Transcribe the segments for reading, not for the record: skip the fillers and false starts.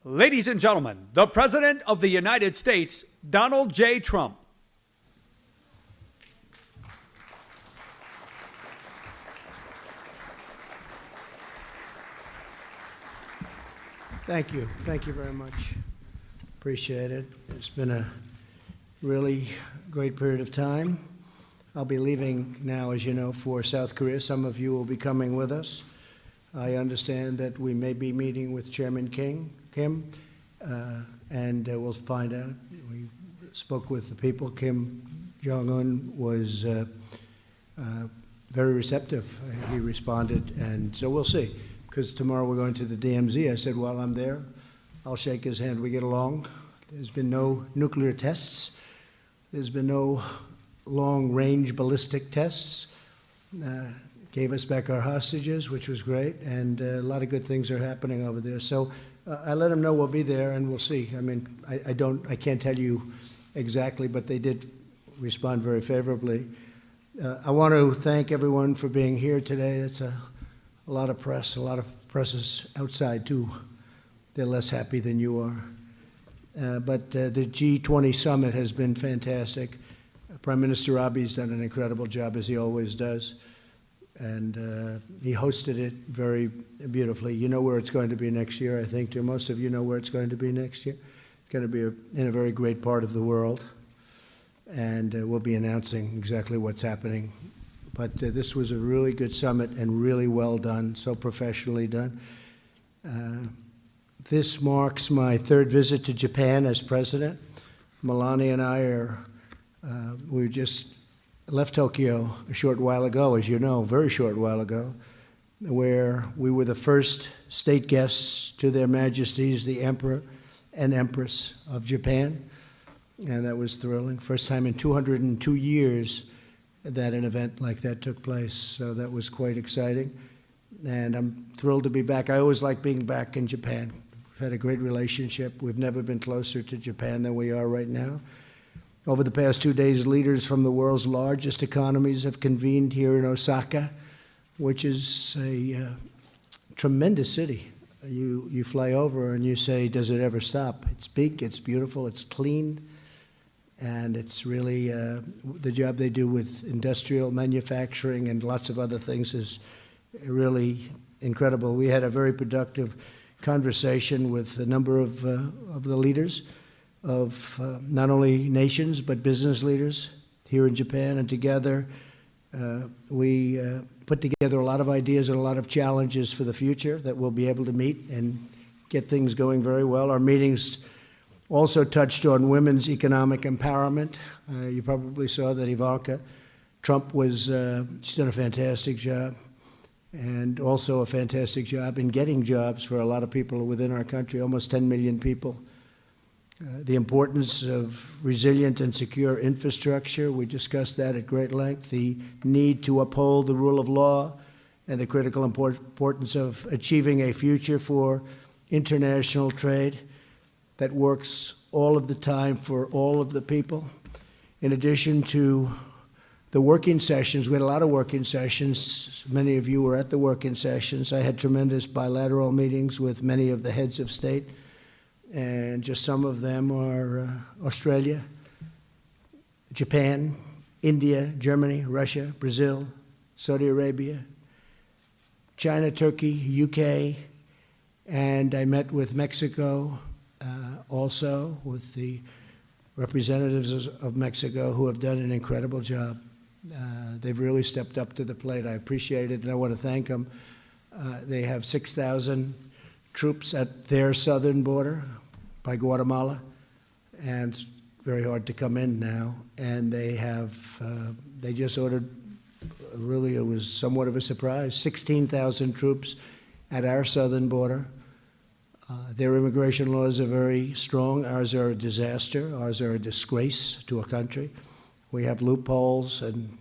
Ladies and gentlemen, the President of the United States, Donald J. Trump. Thank you. Thank you very much. Appreciate it. It's been a really great period of time. I'll be leaving now, as you know, for South Korea. Some of you will be coming with us. I understand that we may be meeting with Chairman Kim, and we'll find out. We spoke with the people. Kim Jong-un was very receptive. He responded, and so we'll see. Because tomorrow we're going to the DMZ. I said, while I'm there, I'll shake his hand. We get along. There's been no nuclear tests. There's been no long-range ballistic tests. Gave us back our hostages, which was great, and a lot of good things are happening over there. So I let him know we'll be there, and we'll see. I mean, I can't tell you exactly, but they did respond very favorably. I want to thank everyone for being here today. It's a lot of press. A lot of press is outside too. They're less happy than you are. But the G20 summit has been fantastic. Prime Minister Abe's done an incredible job, as he always does. And he hosted it very beautifully. You know where it's going to be next year, I think. Most of you know where it's going to be next year. It's going to be in a very great part of the world. And we'll be announcing exactly what's happening. But this was a really good summit and really well done, so professionally done. This marks my third visit to Japan as president. Melania and I we just left Tokyo a short while ago, as you know, a very short while ago, where we were the first state guests to their majesties, the Emperor and Empress of Japan. And that was thrilling. First time in 202 years that an event like that took place. So that was quite exciting. And I'm thrilled to be back. I always like being back in Japan. We've had a great relationship. We've never been closer to Japan than we are right now. Over the past 2 days, leaders from the world's largest economies have convened here in Osaka, which is a tremendous city. You fly over and you say, does it ever stop? It's big, it's beautiful, it's clean, and it's really the job they do with industrial manufacturing and lots of other things is really incredible. We had a very productive conversation with a number of the leaders of not only nations but business leaders here in Japan, and together we put together a lot of ideas and a lot of challenges for the future that we'll be able to meet and get things going very well. Our meetings also touched on women's economic empowerment. You probably saw that Ivanka Trump she's done a fantastic job, and also a fantastic job in getting jobs for a lot of people within our country, almost 10 million people. The importance of resilient and secure infrastructure, we discussed that at great length. The need to uphold the rule of law and the critical importance of achieving a future for international trade that works all of the time for all of the people. In addition to the working sessions, we had a lot of working sessions. Many of you were at the working sessions. I had tremendous bilateral meetings with many of the heads of state, and just some of them are Australia, Japan, India, Germany, Russia, Brazil, Saudi Arabia, China, Turkey, UK, and I met with Mexico also, with the representatives of Mexico who have done an incredible job. They've really stepped up to the plate. I appreciate it, and I want to thank them. They have 6,000 troops at their southern border by Guatemala, and it's very hard to come in now. And they just ordered, really it was somewhat of a surprise, 16,000 troops at our southern border. Their immigration laws are very strong. Ours are a disaster. Ours are a disgrace to a country. We have loopholes and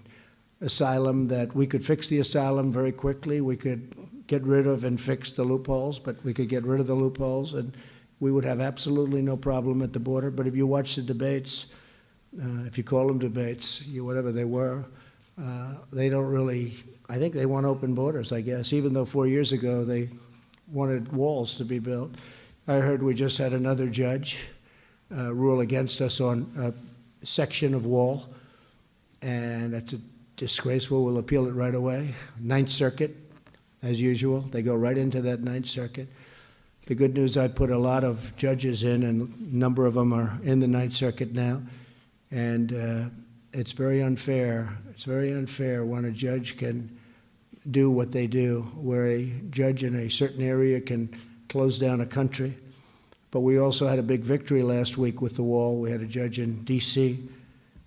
asylum that we could fix the asylum very quickly. We could get rid of and fix the loopholes, but we could get rid of the loopholes and we would have absolutely no problem at the border. But if you watch the debates, if you call them debates, whatever they were, they don't really, I think they want open borders, I guess, even though 4 years ago they wanted walls to be built. I heard we just had another judge rule against us on a section of wall, and that's disgraceful. We'll appeal it right away. Ninth Circuit, as usual. They go right into that Ninth Circuit. The good news, I put a lot of judges in, and a number of them are in the Ninth Circuit now. And it's very unfair. It's very unfair when a judge can do what they do, where a judge in a certain area can close down a country. But we also had a big victory last week with the wall. We had a judge in D.C.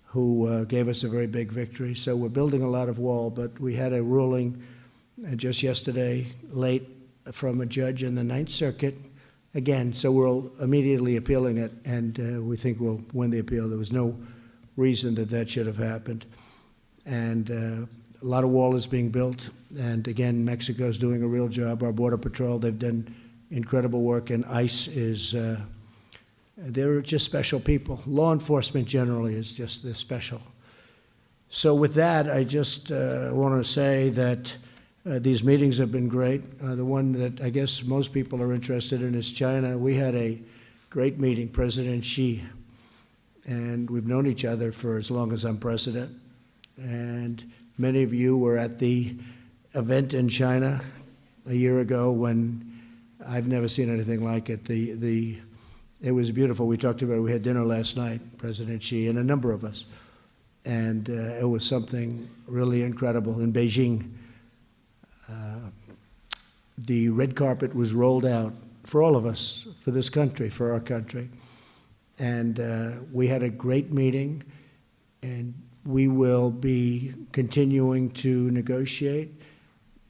who gave us a very big victory. So we're building a lot of wall, but we had a ruling just yesterday late from a judge in the Ninth Circuit again. So we're immediately appealing it, and we think we'll win the appeal. There was no reason that should have happened. And a lot of wall is being built. And again, Mexico's doing a real job. Our Border Patrol, they've done incredible work, and ICE is, they're just special people. Law enforcement generally is just they're special. So with that, I just want to say that these meetings have been great. The one that I guess most people are interested in is China. We had a great meeting, President Xi, and we've known each other for as long as I'm president. And many of you were at the event in China a year ago when I've never seen anything like it. It was beautiful. We talked about it. We had dinner last night, President Xi and a number of us. And it was something really incredible. In Beijing, the red carpet was rolled out for all of us, for this country, for our country. And we had a great meeting, and we will be continuing to negotiate.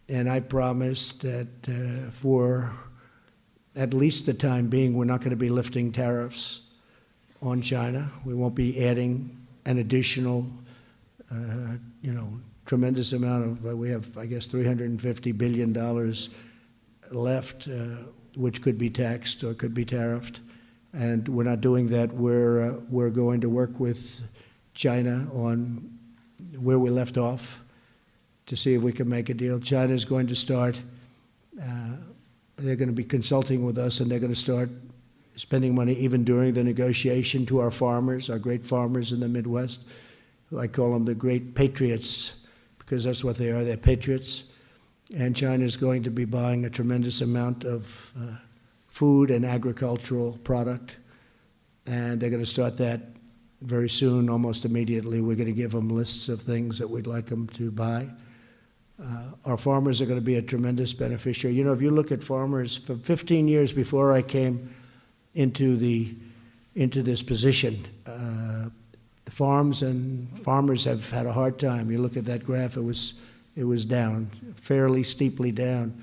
And I promised that for at least the time being, we're not going to be lifting tariffs on China. We won't be adding an additional, tremendous amount of, we have, I guess, $350 billion left, which could be taxed or could be tariffed. And we're not doing that. We're going to work with China on where we left off to see if we can make a deal. China's going to start, they're going to be consulting with us, and they're going to start spending money even during the negotiation to our farmers, our great farmers in the Midwest. I call them the great patriots, because that's what they are. They're patriots. And China's going to be buying a tremendous amount of food and agricultural product. And they're going to start that very soon, almost immediately. We're going to give them lists of things that we'd like them to buy. Our farmers are going to be a tremendous beneficiary. You know, if you look at farmers, for 15 years before I came into this position, the farms and farmers have had a hard time. You look at that graph, it was down, fairly steeply down.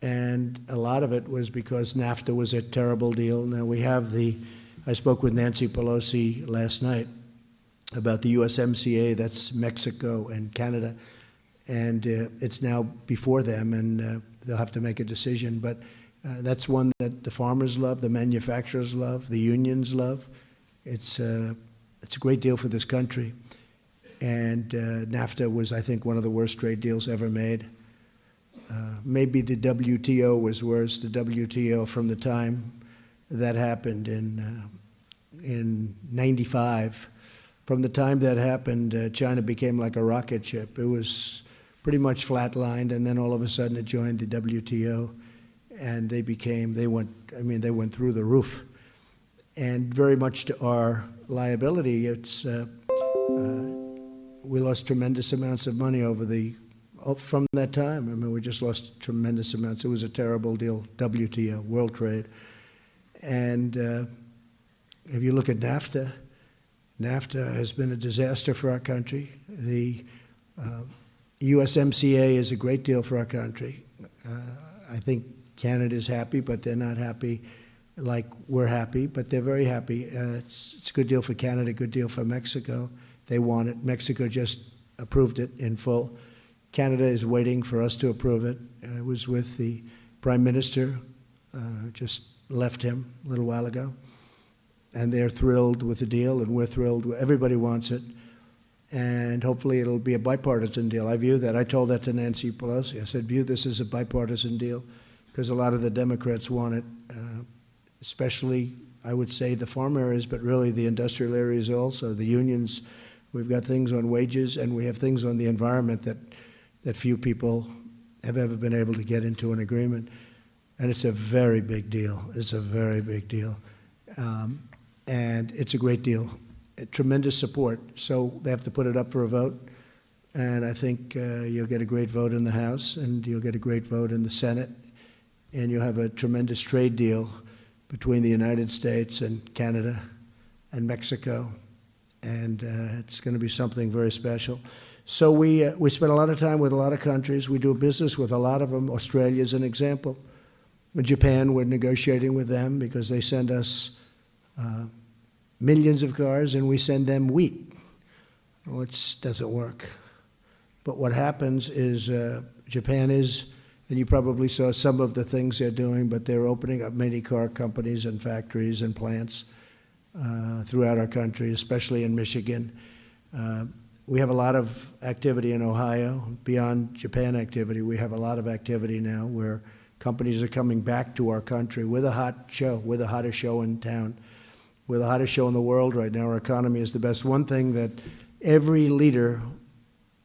And a lot of it was because NAFTA was a terrible deal. Now we have I spoke with Nancy Pelosi last night about the USMCA, that's Mexico and Canada. And it's now before them, and they'll have to make a decision. But that's one that the farmers love, the manufacturers love, the unions love. It's a great deal for this country. And NAFTA was, I think, one of the worst trade deals ever made. Maybe the WTO was worse. The WTO, from the time that happened in 95, from the time that happened, China became like a rocket ship. It was pretty much flatlined, and then all of a sudden it joined the WTO, and they went through the roof. And very much to our liability, we lost tremendous amounts of money from that time. I mean, we just lost tremendous amounts. It was a terrible deal, WTO, World Trade. And if you look at NAFTA, NAFTA has been a disaster for our country. The USMCA is a great deal for our country. I think Canada's happy, but they're not happy like we're happy, but they're very happy. It's a good deal for Canada, good deal for Mexico. They want it. Mexico just approved it in full. Canada is waiting for us to approve it. I was with the Prime Minister, just left him a little while ago, and they're thrilled with the deal, and we're thrilled. Everybody wants it, and hopefully it'll be a bipartisan deal. I view that. I told that to Nancy Pelosi. I said, view this as a bipartisan deal, because a lot of the Democrats want it. especially, I would say, the farm areas, but really the industrial areas also, the unions. We've got things on wages, and we have things on the environment that few people have ever been able to get into an agreement. And it's a very big deal. It's a very big deal. And it's a great deal. Tremendous support. So they have to put it up for a vote. And I think you'll get a great vote in the House, and you'll get a great vote in the Senate. And you'll have a tremendous trade deal between the United States and Canada and Mexico. And it's going to be something very special. So we spend a lot of time with a lot of countries. We do business with a lot of them. Australia is an example. In Japan, we're negotiating with them because they send us millions of cars and we send them wheat, which doesn't work. But what happens is Japan is, and you probably saw some of the things they're doing, but they're opening up many car companies and factories and plants throughout our country, especially in Michigan. We have a lot of activity in Ohio. Beyond Japan activity, we have a lot of activity now where companies are coming back to our country. We're the hot show. We're the hottest show in town. We're the hottest show in the world right now. Our economy is the best. One thing that every leader,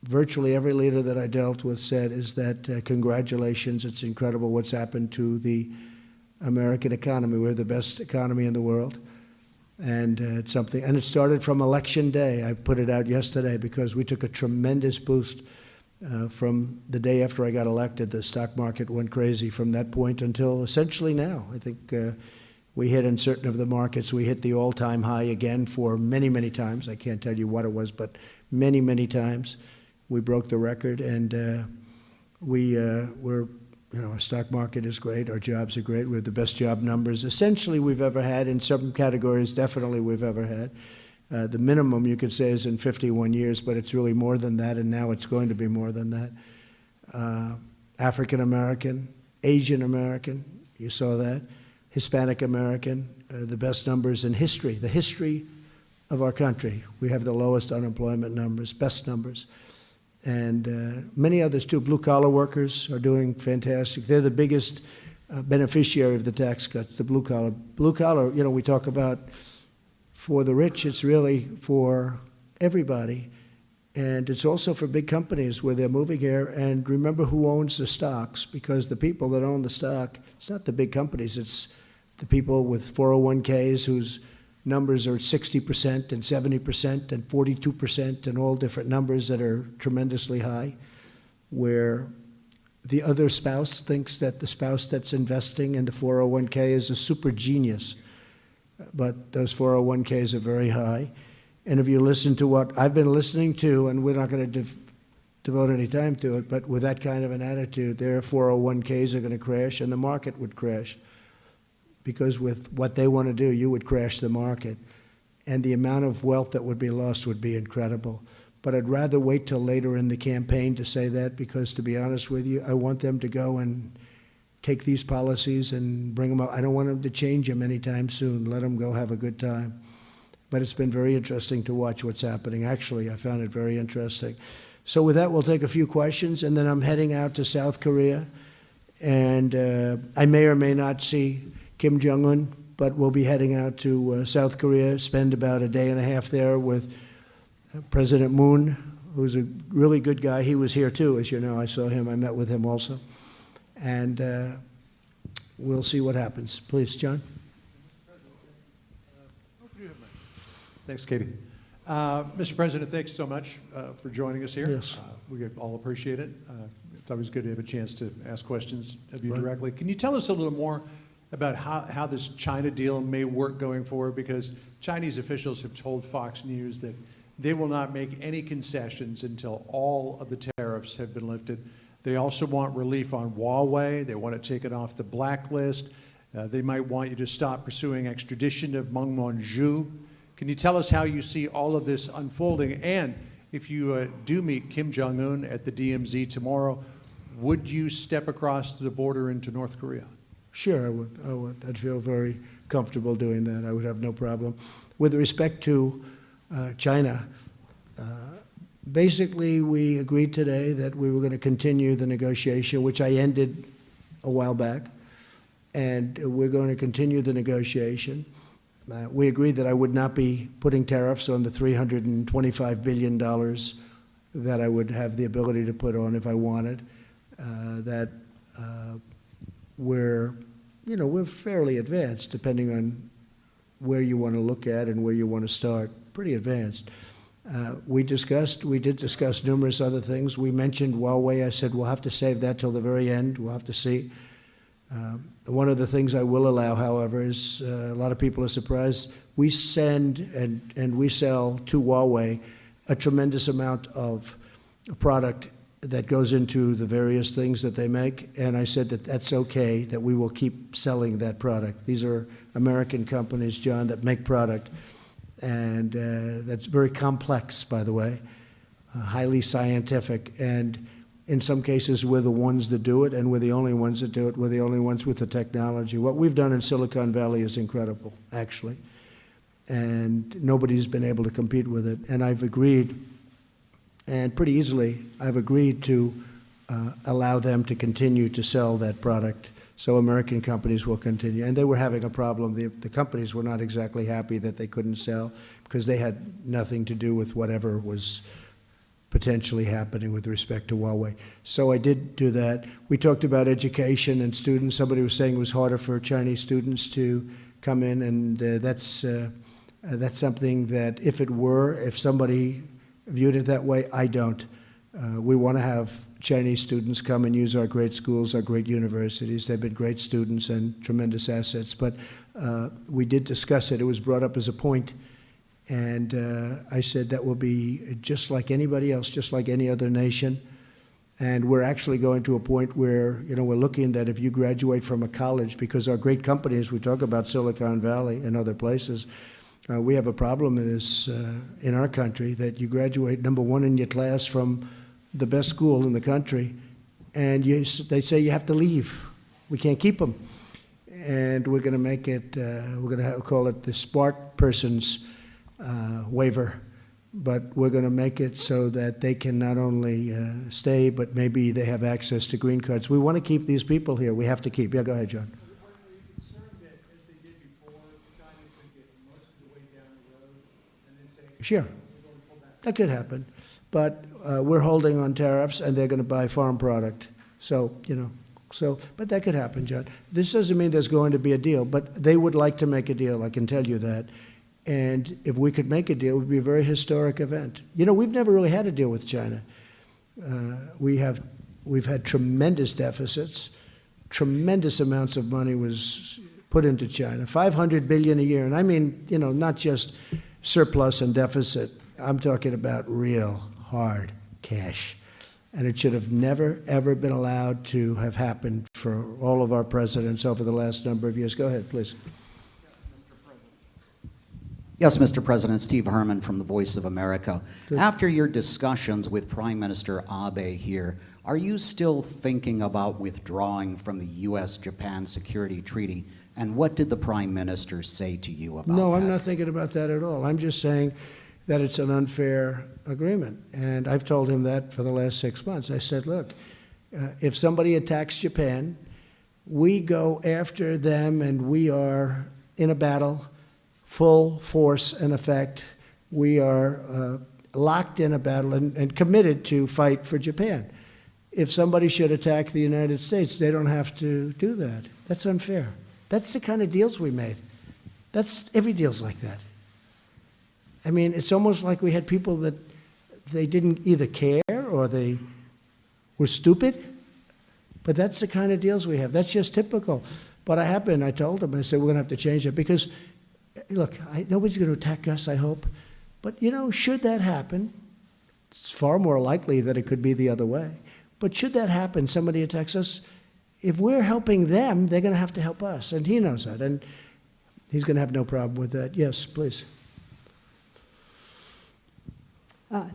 virtually every leader that I dealt with said is that congratulations, it's incredible what's happened to the American economy. We're the best economy in the world. And it's something, and it started from Election Day. I put it out yesterday because we took a tremendous boost from the day after I got elected. The stock market went crazy from that point until essentially now. I think we hit in certain of the markets, we hit the all-time high again for many, many times. I can't tell you what it was, but many, many times. We broke the record, and our stock market is great. Our jobs are great. We have the best job numbers essentially we've ever had. In some categories, definitely we've ever had. The minimum, you could say, is in 51 years, but it's really more than that, and now it's going to be more than that. African American, Asian American, you saw that. Hispanic American, the best numbers in history, the history of our country. We have the lowest unemployment numbers, best numbers. And many others too. Blue-collar workers are doing fantastic. They're the biggest beneficiary of the tax cuts, the blue-collar. Blue-collar, we talk about for the rich, it's really for everybody. And it's also for big companies where they're moving here. And remember who owns the stocks, because the people that own the stock, it's not the big companies, it's the people with 401ks whose numbers are 60% and 70% and 42% and all different numbers that are tremendously high, where the other spouse thinks that the spouse that's investing in the 401k is a super genius. But those 401ks are very high. And if you listen to what I've been listening to, and we're not going to devote any time to it, but with that kind of an attitude, their 401ks are going to crash and the market would crash. Because with what they want to do, you would crash the market. And the amount of wealth that would be lost would be incredible. But I'd rather wait till later in the campaign to say that, because to be honest with you, I want them to go and take these policies and bring them up. I don't want them to change them anytime soon. Let them go have a good time. But it's been very interesting to watch what's happening. Actually, I found it very interesting. So with that, we'll take a few questions, and then I'm heading out to South Korea. And I may or may not see Kim Jong-un, but we'll be heading out to South Korea, spend about a day and a half there with President Moon, who's a really good guy. He was here too, as you know. I saw him. I met with him also. And we'll see what happens. Please, John. Thanks, Katie. Mr. President, thanks so much for joining us here. Yes. We all appreciate it. It's always good to have a chance to ask questions of you directly. Can you tell us a little more about how this China deal may work going forward? Because Chinese officials have told Fox News that they will not make any concessions until all of the tariffs have been lifted. They also want relief on Huawei. They want to take it off the blacklist. They might want you to stop pursuing extradition of Meng Wanzhou. Can you tell us how you see all of this unfolding? And if you do meet Kim Jong-un at the DMZ tomorrow, would you step across the border into North Korea? Sure, I would. I'd feel very comfortable doing that. I would have no problem. With respect to China, basically we agreed today that we were going to continue the negotiation, which I ended a while back. and we're going to continue the negotiation. We agreed that I would not be putting tariffs on the $325 billion that I would have the ability to put on if I wanted. We're fairly advanced, depending on where you want to look at and where you want to start. Pretty advanced. We did discuss numerous other things. We mentioned Huawei. I said, we'll have to save that till the very end. We'll have to see. One of the things I will allow, however, is a lot of people are surprised. We send and we sell to Huawei a tremendous amount of product that goes into the various things that they make, and I said that that's okay, that we will keep selling that product. These are American companies, John, that make product, and that's very complex, by the way, highly scientific, and in some cases we're the ones that do it, and we're the only ones that do it. We're the only ones with the technology. What we've done in Silicon Valley is incredible, actually, and nobody's been able to compete with it, and I've agreed, and pretty easily, I've agreed to allow them to continue to sell that product, so American companies will continue. And they were having a problem. The companies were not exactly happy that they couldn't sell because they had nothing to do with whatever was potentially happening with respect to Huawei. So I did do that. We talked about education and students. Somebody was saying it was harder for Chinese students to come in, and that's something that if somebody viewed it that way, I don't. We want to have Chinese students come and use our great schools, our great universities. They've been great students and tremendous assets. But we did discuss it. It was brought up as a point. And I said that will be just like anybody else, just like any other nation. And we're actually going to a point where, we're looking that if you graduate from a college, because our great companies, we talk about Silicon Valley and other places, we have a problem with this in our country, that you graduate number one in your class from the best school in the country, and they say you have to leave. We can't keep them. And we're going to make it, we're going to call it the smart person's waiver, but we're going to make it so that they can not only stay, but maybe they have access to green cards. We want to keep these people here. We have to keep. Yeah, go ahead, John. Sure, that could happen, but we're holding on tariffs, and they're going to buy farm product. So, but that could happen, John. This doesn't mean there's going to be a deal, but they would like to make a deal, I can tell you that. And if we could make a deal, it would be a very historic event. We've never really had a deal with China. We've had tremendous deficits, tremendous amounts of money was put into China, $500 billion a year, and I mean, not just surplus and deficit. I'm talking about real hard cash. And it should have never, ever been allowed to have happened for all of our presidents over the last number of years. Go ahead, please. Yes, Mr. President. Steve Herman from the Voice of America. Good. After your discussions with Prime Minister Abe here, are you still thinking about withdrawing from the U.S.-Japan Security Treaty? And what did the Prime Minister say to you about that? No, I'm not thinking about that at all. I'm just saying that it's an unfair agreement. And I've told him that for the last 6 months. I said, look, if somebody attacks Japan, we go after them, and we are in a battle, full force and effect. We are locked in a battle and committed to fight for Japan. If somebody should attack the United States, they don't have to do that. That's unfair. That's the kind of deals we made. Every deal's like that. I mean, it's almost like we had people that they didn't either care or they were stupid. But that's the kind of deals we have. That's just typical. But I told them, I said, we're going to have to change it because, look, nobody's going to attack us, I hope. But, should that happen, it's far more likely that it could be the other way. But should that happen, somebody attacks us, if we're helping them, they're going to have to help us. And he knows that. And he's going to have no problem with that. Yes, please.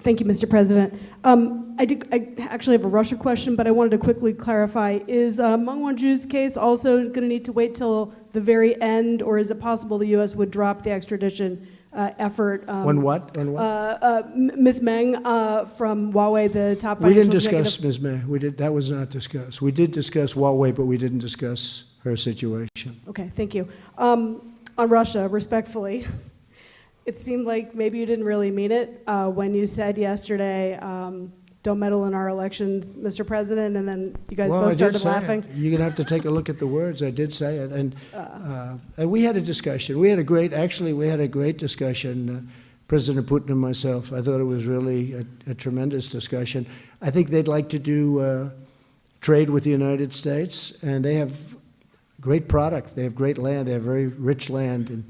Thank you, Mr. President. I actually have a Russia question, but I wanted to quickly clarify. Is Meng Wanzhou's case also going to need to wait till the very end, or is it possible the U.S. would drop the extradition effort? On what? Ms. Meng from Huawei, the top financial We didn't executive. discuss Ms. Meng. That was not discussed. We did discuss Huawei, but we didn't discuss her situation. election. Okay, thank you. On Russia, respectfully, it seemed like maybe you didn't really mean it when you said yesterday, don't meddle in our elections, Mr. President, and then you guys both started laughing. You're going to have to take a look at the words. I did say it. And we had a discussion. We had a great discussion, President Putin and myself. I thought it was really a tremendous discussion. I think they'd like to do trade with the United States, and they have great product. They have great land. They have very rich land and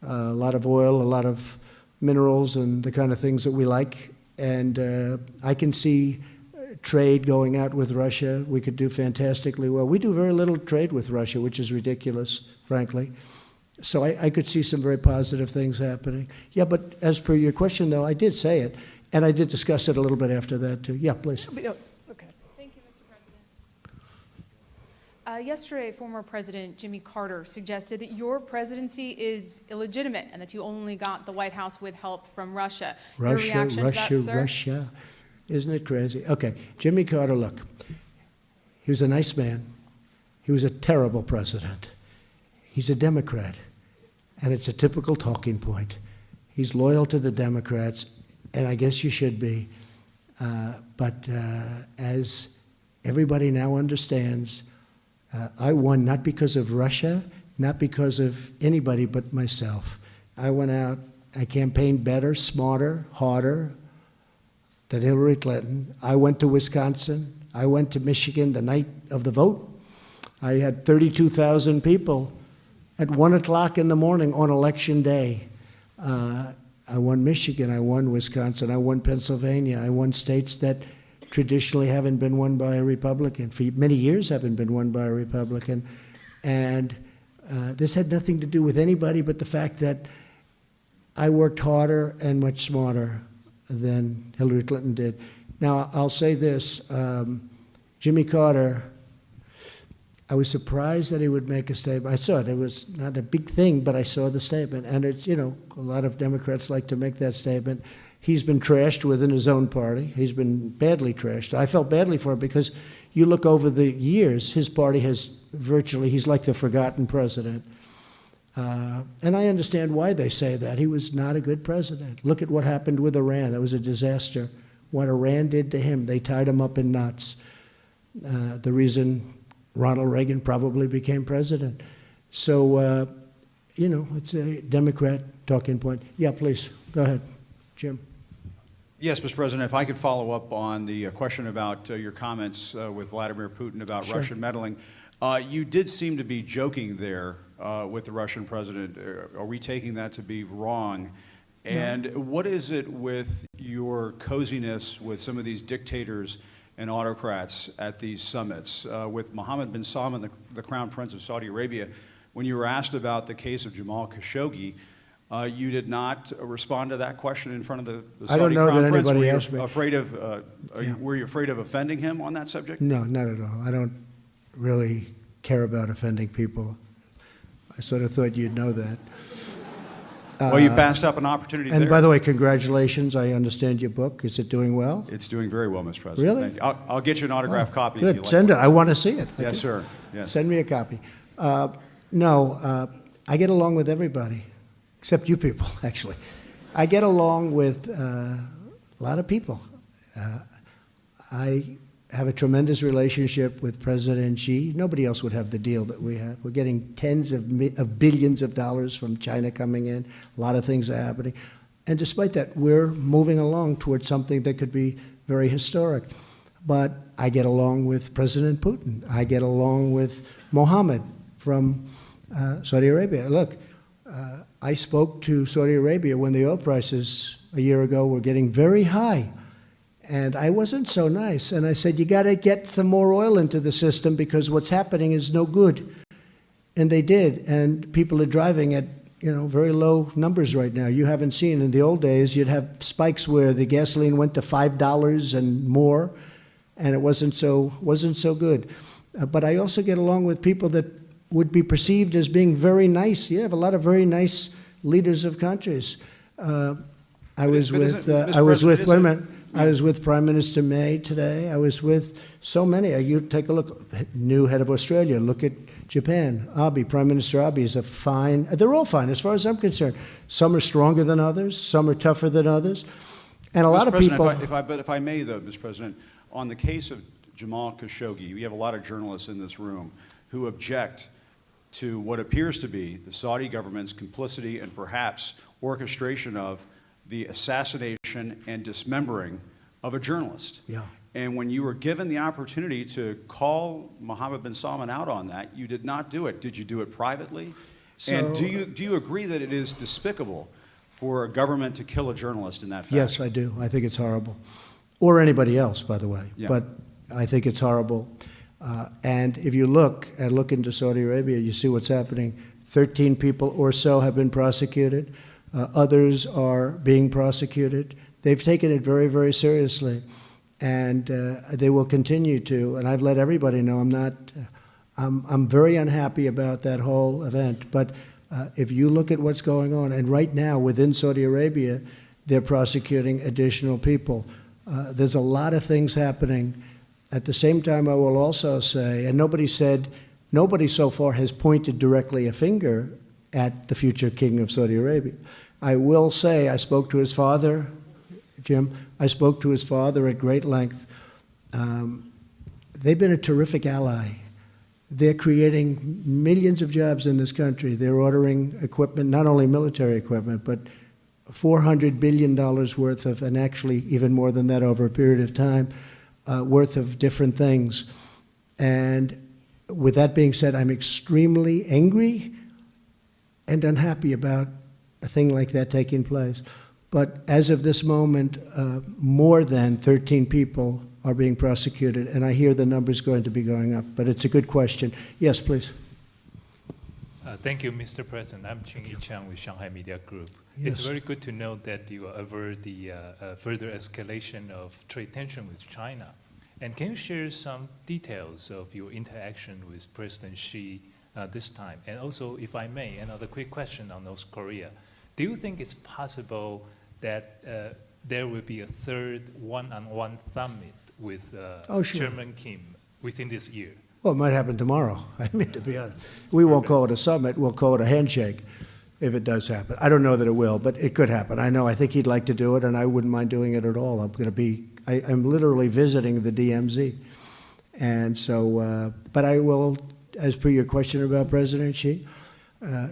a lot of oil, a lot of minerals, and the kind of things that we like. And I can see trade going out with Russia. We could do fantastically well. We do very little trade with Russia, which is ridiculous, frankly. So I could see some very positive things happening. Yeah, but as per your question, though, I did say it, and I did discuss it a little bit after that, too. Yeah, please. Okay. Thank you, Mr. President. Yesterday, former President Jimmy Carter suggested that your presidency is illegitimate and that you only got the White House with help from Russia. Your reaction to that, sir? Russia. Isn't it crazy? Okay, Jimmy Carter, look, he was a nice man. He was a terrible president. He's a Democrat, and it's a typical talking point. He's loyal to the Democrats, and I guess you should be. But as everybody now understands, I won not because of Russia, not because of anybody but myself. I went out, I campaigned better, smarter, harder than Hillary Clinton. I went to Wisconsin. I went to Michigan the night of the vote. I had 32,000 people at 1 o'clock in the morning on election day. I won Michigan, I won Wisconsin, I won Pennsylvania, I won states that traditionally haven't been won by a Republican, for many years haven't been won by a Republican. And this had nothing to do with anybody but the fact that I worked harder and much smarter than Hillary Clinton did. Now, I'll say this, Jimmy Carter, I was surprised that he would make a statement. I saw it. It was not a big thing, but I saw the statement. And it's, you know, a lot of Democrats like to make that statement. He's been trashed within his own party. He's been badly trashed. I felt badly for him because you look over the years, his party has virtually, he's like the forgotten president. And I understand why they say that. He was not a good president. Look at what happened with Iran. That was a disaster. What Iran did to him, they tied him up in knots. The reason Ronald Reagan probably became president. So, you know, it's a Democrat talking point. Yeah, please, go ahead, Jim. Yes, Mr. President, if I could follow up on the question about your comments with Vladimir Putin about Sure. Russian meddling. You did seem to be joking there with the Russian president. Are we taking that to be wrong? And what is it with your coziness with some of these dictators and autocrats at these summits? With Mohammed bin Salman, the Crown Prince of Saudi Arabia, when you were asked about the case of Jamal Khashoggi, you did not respond to that question in front of the Saudi I don't know Crown that Prince. anybody asked me. Were you afraid of offending him on that subject? No, not at all. I don't really care about offending people. I sort of thought you'd know that. Well, you passed up an opportunity And there. by the way, congratulations. I understand your book. Is it doing well? It's doing very well, Mr. President. Really? Thank you. I'll get you an autographed copy. Good. If you like. Send it. I want to see it. Yes, sir. Yes. Send me a copy. I get along with everybody, except you people, actually. I get along with a lot of people. I have a tremendous relationship with President Xi. Nobody else would have the deal that we have. We're getting tens of billions of dollars from China coming in. A lot of things are happening. And despite that, we're moving along towards something that could be very historic. But I get along with President Putin. I get along with Mohammed from Saudi Arabia. Look, I spoke to Saudi Arabia when the oil prices a year ago were getting very high. And I wasn't so nice. And I said, you got to get some more oil into the system because what's happening is no good. And they did. And people are driving at, you know, very low numbers right now. You haven't seen in the old days, you'd have spikes where the gasoline went to $5 and more, and it wasn't so good. But I also get along with people that would be perceived as being very nice. You have a lot of very nice leaders of countries. I was with I was with Prime Minister May today. I was with so many. You take a look, new head of Australia. Look at Japan. Abe, Prime Minister Abe is a fine. They're all fine as far as I'm concerned. Some are stronger than others. Some are tougher than others. And a lot of people. If I may, though, Mr. President, on the case of Jamal Khashoggi, we have a lot of journalists in this room who object to what appears to be the Saudi government's complicity and perhaps orchestration of the assassination and dismembering of a journalist. Yeah. And when you were given the opportunity to call Mohammed bin Salman out on that, you did not do it. Did you do it privately? And do you agree that it is despicable for a government to kill a journalist in that fashion? Yes, I do. I think it's horrible. Or anybody else, by the way. Yeah. But I think it's horrible. And if you look into Saudi Arabia, you see what's happening. 13 people or so have been prosecuted. Others are being prosecuted. They've taken it very, very seriously. And they will continue to. And I've let everybody know I'm very unhappy about that whole event. But if you look at what's going on, and right now within Saudi Arabia, they're prosecuting additional people. There's a lot of things happening. At the same time, I will also say, and nobody so far has pointed directly a finger at the future king of Saudi Arabia. I will say, I spoke to his father, Jim. I spoke to his father at great length. They've been a terrific ally. They're creating millions of jobs in this country. They're ordering equipment, not only military equipment, but $400 billion worth of, and actually even more than that over a period of time, worth of different things. And with that being said, I'm extremely angry and unhappy about a thing like that taking place. But as of this moment, more than 13 people are being prosecuted, and I hear the number's going to be going up. But it's a good question. Yes, please. Thank you, Mr. President. I'm Ching-Yi Chang with Shanghai Media Group. Yes. It's very good to know that you avert the further escalation of trade tension with China. And can you share some details of your interaction with President Xi this time? And also, if I may, another quick question on North Korea. Do you think it's possible that there will be a third one-on-one summit with sure. Chairman Kim within this year? Well, it might happen tomorrow. I mean, to be honest. We won't call it a summit. We'll call it a handshake if it does happen. I don't know that it will, but it could happen. I think he'd like to do it, and I wouldn't mind doing it at all. I'm literally visiting the DMZ. And so, but I will, as per your question about President Xi,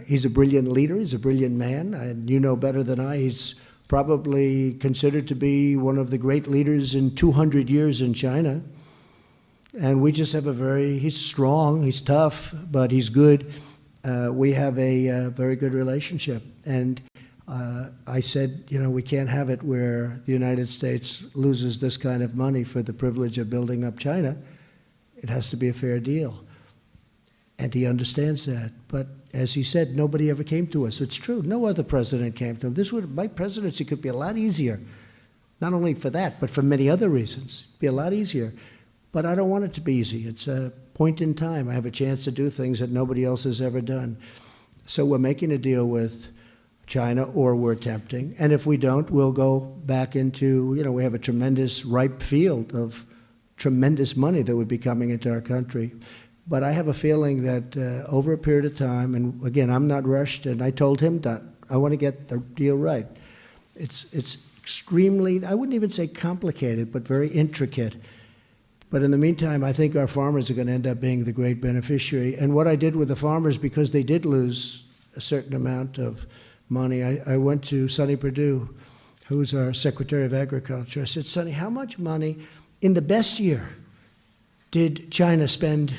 he's a brilliant leader. He's a brilliant man. And you know better than I, he's probably considered to be one of the great leaders in 200 years in China. And we just have he's strong, he's tough, but he's good. We have a very good relationship. And I said, we can't have it where the United States loses this kind of money for the privilege of building up China. It has to be a fair deal. And he understands that. But as he said, nobody ever came to us. It's true. No other president came to him. My presidency could be a lot easier, not only for that, but for many other reasons. It'd be a lot easier. But I don't want it to be easy. It's a point in time. I have a chance to do things that nobody else has ever done. So we're making a deal with China, or we're attempting. And if we don't, we'll go back into, we have a tremendous ripe field of tremendous money that would be coming into our country. But I have a feeling that over a period of time, and again, I'm not rushed, and I told him that I want to get the deal right. It's extremely, I wouldn't even say complicated, but very intricate. But in the meantime, I think our farmers are going to end up being the great beneficiary. And what I did with the farmers, because they did lose a certain amount of money, I went to Sonny Perdue, who's our Secretary of Agriculture. I said, Sonny, how much money in the best year did China spend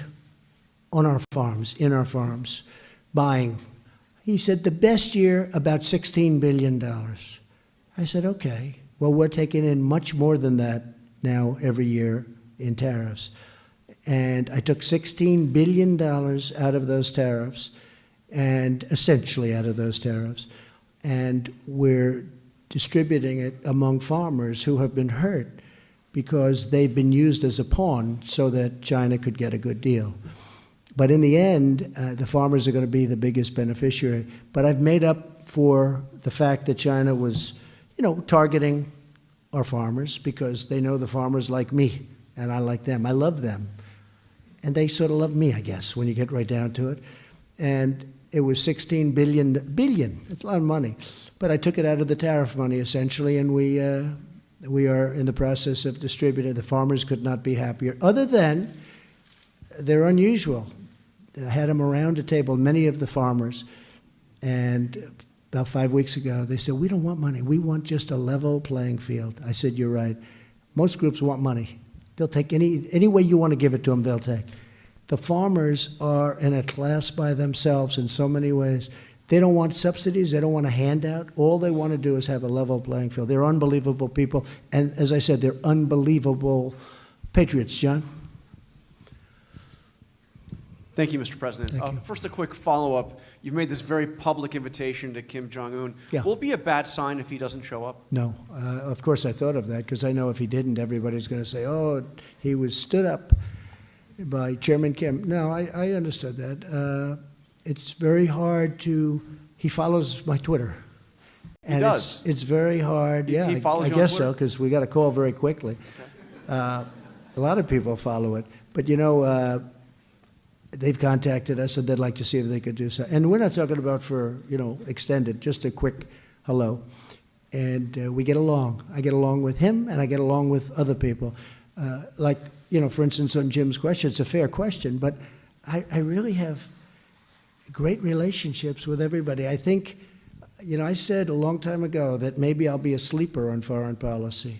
on our farms, in our farms, buying? He said, the best year, about $16 billion. I said, okay, well, we're taking in much more than that now every year in tariffs. And I took $16 billion out of those tariffs, and essentially out of those tariffs, and we're distributing it among farmers who have been hurt because they've been used as a pawn so that China could get a good deal. But in the end, the farmers are going to be the biggest beneficiary. But I've made up for the fact that China was, targeting are farmers because they know the farmers like me, and I like them. I love them. And they sort of love me, I guess, when you get right down to it. And it was 16 billion, it's a lot of money. But I took it out of the tariff money, essentially, and we are in the process of distributing. The farmers could not be happier, other than they're unusual. I had them around a table, many of the farmers, and about 5 weeks ago, they said, we don't want money. We want just a level playing field. I said, you're right. Most groups want money. They'll take any way you want to give it to them, they'll take. The farmers are in a class by themselves in so many ways. They don't want subsidies. They don't want a handout. All they want to do is have a level playing field. They're unbelievable people. And as I said, they're unbelievable patriots. John? Thank you, Mr. President. Thank you. First, a quick follow-up. You've made this very public invitation to Kim Jong-un. Yeah. Will it be a bad sign if he doesn't show up? No. Of course, I thought of that because I know if he didn't, everybody's going to say, oh, he was stood up by Chairman Kim. No, I understood that. It's very hard to, he follows my Twitter. And does? It's very hard. Yeah, He follows I you on guess so, Twitter? because we got a call very quickly. Okay. A lot of people follow it. But, you know, they've contacted us and they'd like to see if they could do so. And we're not talking about for, you know, extended, just a quick hello. And we get along. I get along with him and I get along with other people. Like, you know, for instance, on Jim's question, it's a fair question, but I really have great relationships with everybody. I think, you know, I said a long time ago that maybe I'll be a sleeper on foreign policy.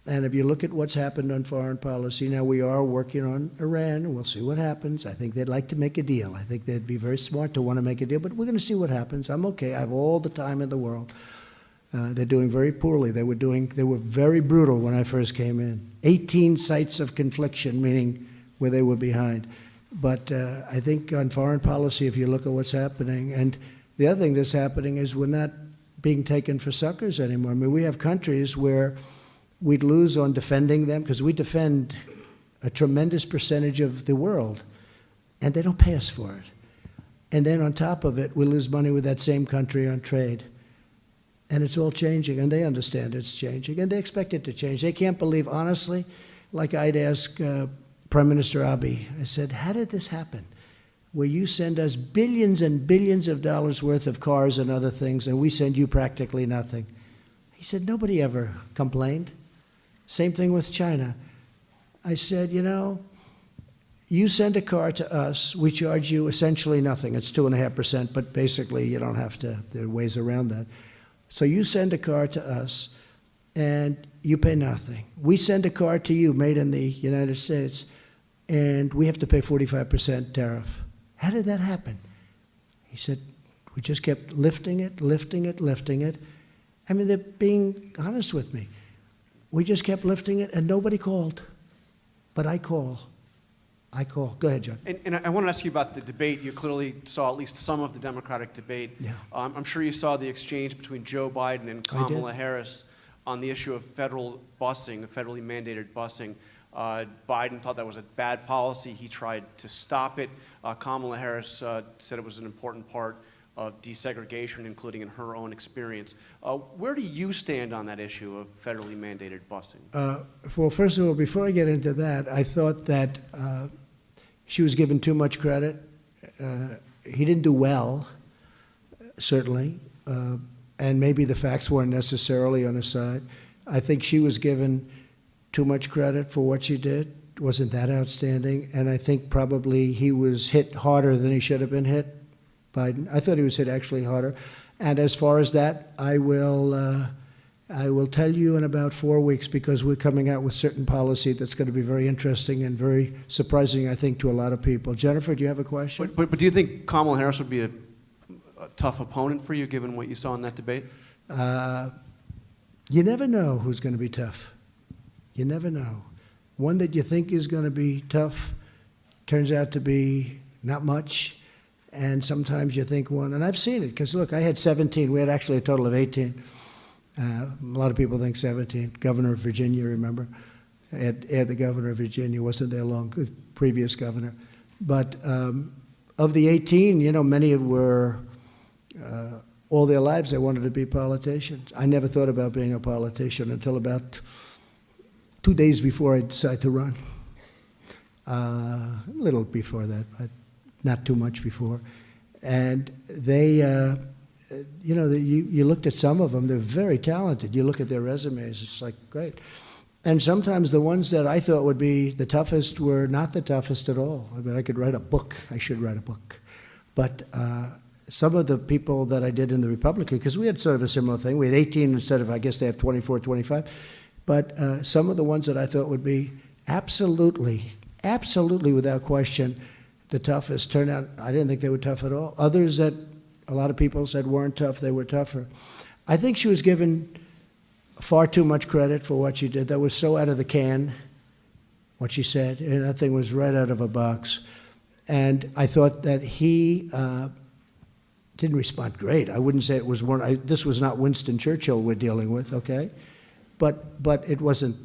And if you look at what's happened on foreign policy, now we are working on Iran, and we'll see what happens. I think they'd like to make a deal. I think they'd be very smart to want to make a deal, but we're going to see what happens. I'm okay. I have all the time in the world. They're doing very poorly. They were very brutal when I first came in. 18 sites of confliction, meaning where they were behind. But I think on foreign policy, if you look at what's happening, and the other thing that's happening is we're not being taken for suckers anymore. I mean, we have countries where we'd lose on defending them because we defend a tremendous percentage of the world, and they don't pay us for it. And then on top of it, we lose money with that same country on trade. And it's all changing, and they understand it's changing, and they expect it to change. They can't believe, honestly, like I'd ask Prime Minister Abe, I said, how did this happen? Where you send us billions and billions of dollars worth of cars and other things, and we send you practically nothing. He said, nobody ever complained. Same thing with China. I said, you know, you send a car to us, we charge you essentially nothing. It's 2.5%, but basically you don't have to, there are ways around that. So you send a car to us, and you pay nothing. We send a car to you made in the United States, and we have to pay 45% tariff. How did that happen? He said, we just kept lifting it, lifting it, lifting it. I mean, they're being honest with me. We just kept lifting it, and nobody called. But I call. I call. Go ahead, John. And I want to ask you about the debate. You clearly saw at least some of the Democratic debate. Yeah. I'm sure you saw the exchange between Joe Biden and Kamala Harris on the issue of federal busing, federally mandated busing. Biden thought that was a bad policy. He tried to stop it. Kamala Harris said it was an important part of desegregation, including in her own experience. Where do you stand on that issue of federally mandated busing? Well, first of all, before I get into that, I thought that she was given too much credit. He didn't do well, certainly, and maybe the facts weren't necessarily on his side. I think she was given too much credit for what she did. Wasn't that outstanding? And I think probably he was hit harder than he should have been hit, Biden. I thought he was hit actually harder. And as far as that, I will tell you in about 4 weeks because we're coming out with certain policy that's going to be very interesting and very surprising, I think, to a lot of people. Jennifer, do you have a question? But do you think Kamala Harris would be a tough opponent for you, given what you saw in that debate? You never know who's going to be tough. You never know. One that you think is going to be tough turns out to be not much. And sometimes you think one, and I've seen it, because look, I had 17. We had actually a total of 18. A lot of people think 17. Governor of Virginia, remember? Ed, the governor of Virginia, wasn't there long, the previous governor. But of the 18, you know, many were all their lives they wanted to be politicians. I never thought about being a politician until about 2 days before I decided to run. A little before that, but not too much before. And they, you looked at some of them, they're very talented. You look at their resumes, it's like, great. And sometimes the ones that I thought would be the toughest were not the toughest at all. I mean, I could write a book. I should write a book. But some of the people that I did in the Republican, because we had sort of a similar thing. We had 18 instead of, I guess they have 24, 25. But some of the ones that I thought would be absolutely without question the toughest turned out, I didn't think they were tough at all. Others that a lot of people said weren't tough, they were tougher. I think she was given far too much credit for what she did. That was so out of the can, what she said, and that thing was right out of a box. And I thought that he didn't respond great. I wouldn't say it was this was not Winston Churchill we're dealing with, okay? But it wasn't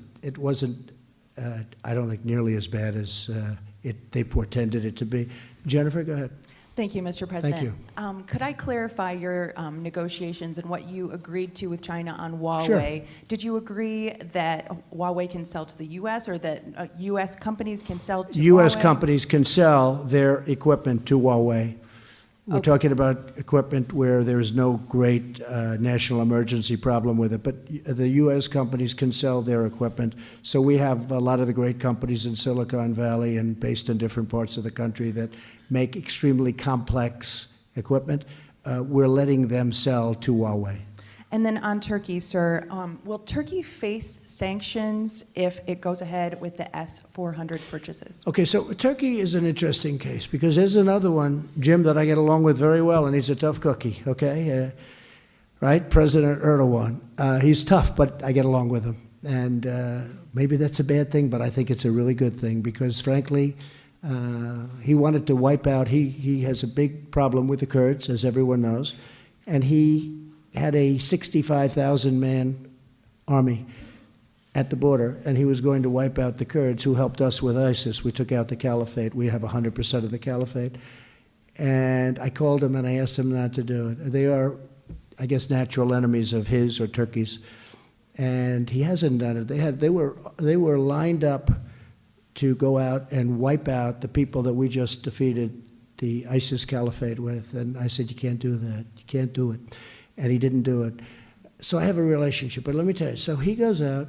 I don't think nearly as bad as they portended it to be. Jennifer, go ahead. Thank you, Mr. President. Thank you. Could I clarify your negotiations and what you agreed to with China on Huawei? Sure. Did you agree that Huawei can sell to the U.S. or that U.S. companies can sell to U.S. Huawei? companies can sell their equipment to Huawei. We're Okay. talking about equipment where there's no great national emergency problem with it, but the U.S. companies can sell their equipment. So we have a lot of the great companies in Silicon Valley and based in different parts of the country that make extremely complex equipment. We're letting them sell to Huawei. And then on Turkey, sir, will Turkey face sanctions if it goes ahead with the S-400 purchases? Okay, so Turkey is an interesting case because there's another one, Jim, that I get along with very well, and he's a tough cookie, okay? Right? President Erdogan. He's tough, but I get along with him. And maybe that's a bad thing, but I think it's a really good thing because, frankly, he wanted to wipe out, he has a big problem with the Kurds, as everyone knows, and he had a 65,000-man army at the border, and he was going to wipe out the Kurds who helped us with ISIS. We took out the caliphate. We have 100% of the caliphate. And I called him and I asked him not to do it. They are, I guess, natural enemies of his or Turkey's. And he hasn't done it. They were lined up to go out and wipe out the people that we just defeated the ISIS caliphate with. And I said, you can't do that. You can't do it. And he didn't do it. So I have a relationship. But let me tell you, so he goes out.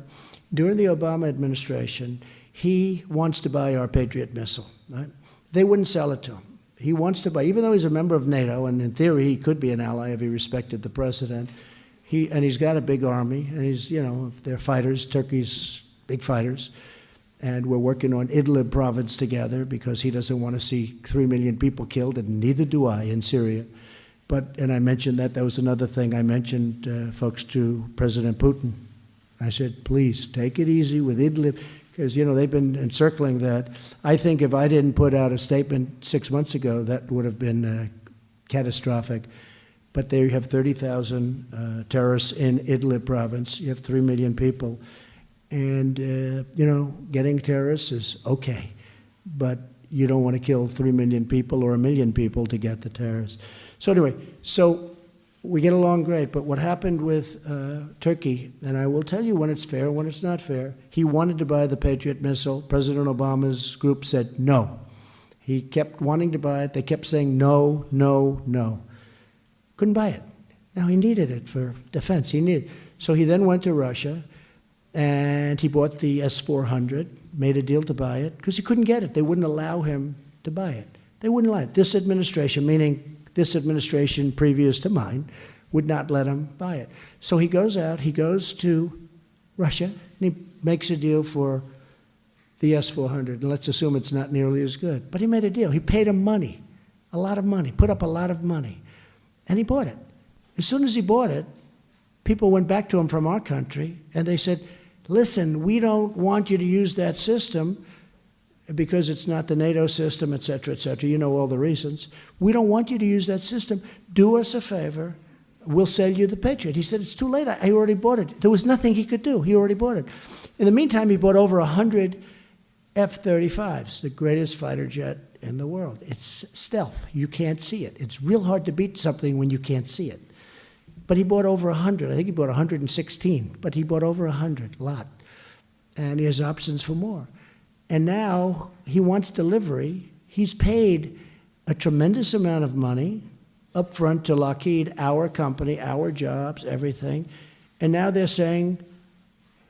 During the Obama administration, he wants to buy our Patriot missile. Right? They wouldn't sell it to him. He wants to buy, even though he's a member of NATO, and in theory he could be an ally if he respected the president, he's got a big army, and he's, they're fighters, Turkey's big fighters, and we're working on Idlib province together because he doesn't want to see 3 million people killed, and neither do I in Syria. And I mentioned that was another thing. I mentioned, folks, to President Putin. I said, please, take it easy with Idlib, because, they've been encircling that. I think if I didn't put out a statement 6 months ago, that would have been catastrophic. But there you have 30,000 terrorists in Idlib province. You have 3 million people. And, getting terrorists is okay. But you don't want to kill 3 million people or 1 million people to get the terrorists. So anyway, we get along great, but what happened with Turkey, and I will tell you when it's fair, when it's not fair, he wanted to buy the Patriot missile. President Obama's group said no. He kept wanting to buy it. They kept saying no, no, no. Couldn't buy it. Now, he needed it for defense. So he then went to Russia, and he bought the S-400, made a deal to buy it, because he couldn't get it. They wouldn't allow him to buy it. They wouldn't allow it. This administration, meaning this administration previous to mine, would not let him buy it. So he goes out, he goes to Russia, and he makes a deal for the S-400. And let's assume it's not nearly as good. But he made a deal. He paid him money, a lot of money, put up a lot of money. And he bought it. As soon as he bought it, people went back to him from our country, and they said, listen, we don't want you to use that system because it's not the NATO system, et cetera, et cetera. You know all the reasons. We don't want you to use that system. Do us a favor. We'll sell you the Patriot. He said, it's too late. I already bought it. There was nothing he could do. He already bought it. In the meantime, he bought over 100 F-35s, the greatest fighter jet in the world. It's stealth. You can't see it. It's real hard to beat something when you can't see it. But he bought over 100. I think he bought 116, but he bought over 100, a lot. And he has options for more. And now he wants delivery. He's paid a tremendous amount of money up front to Lockheed, our company, our jobs, everything. And now they're saying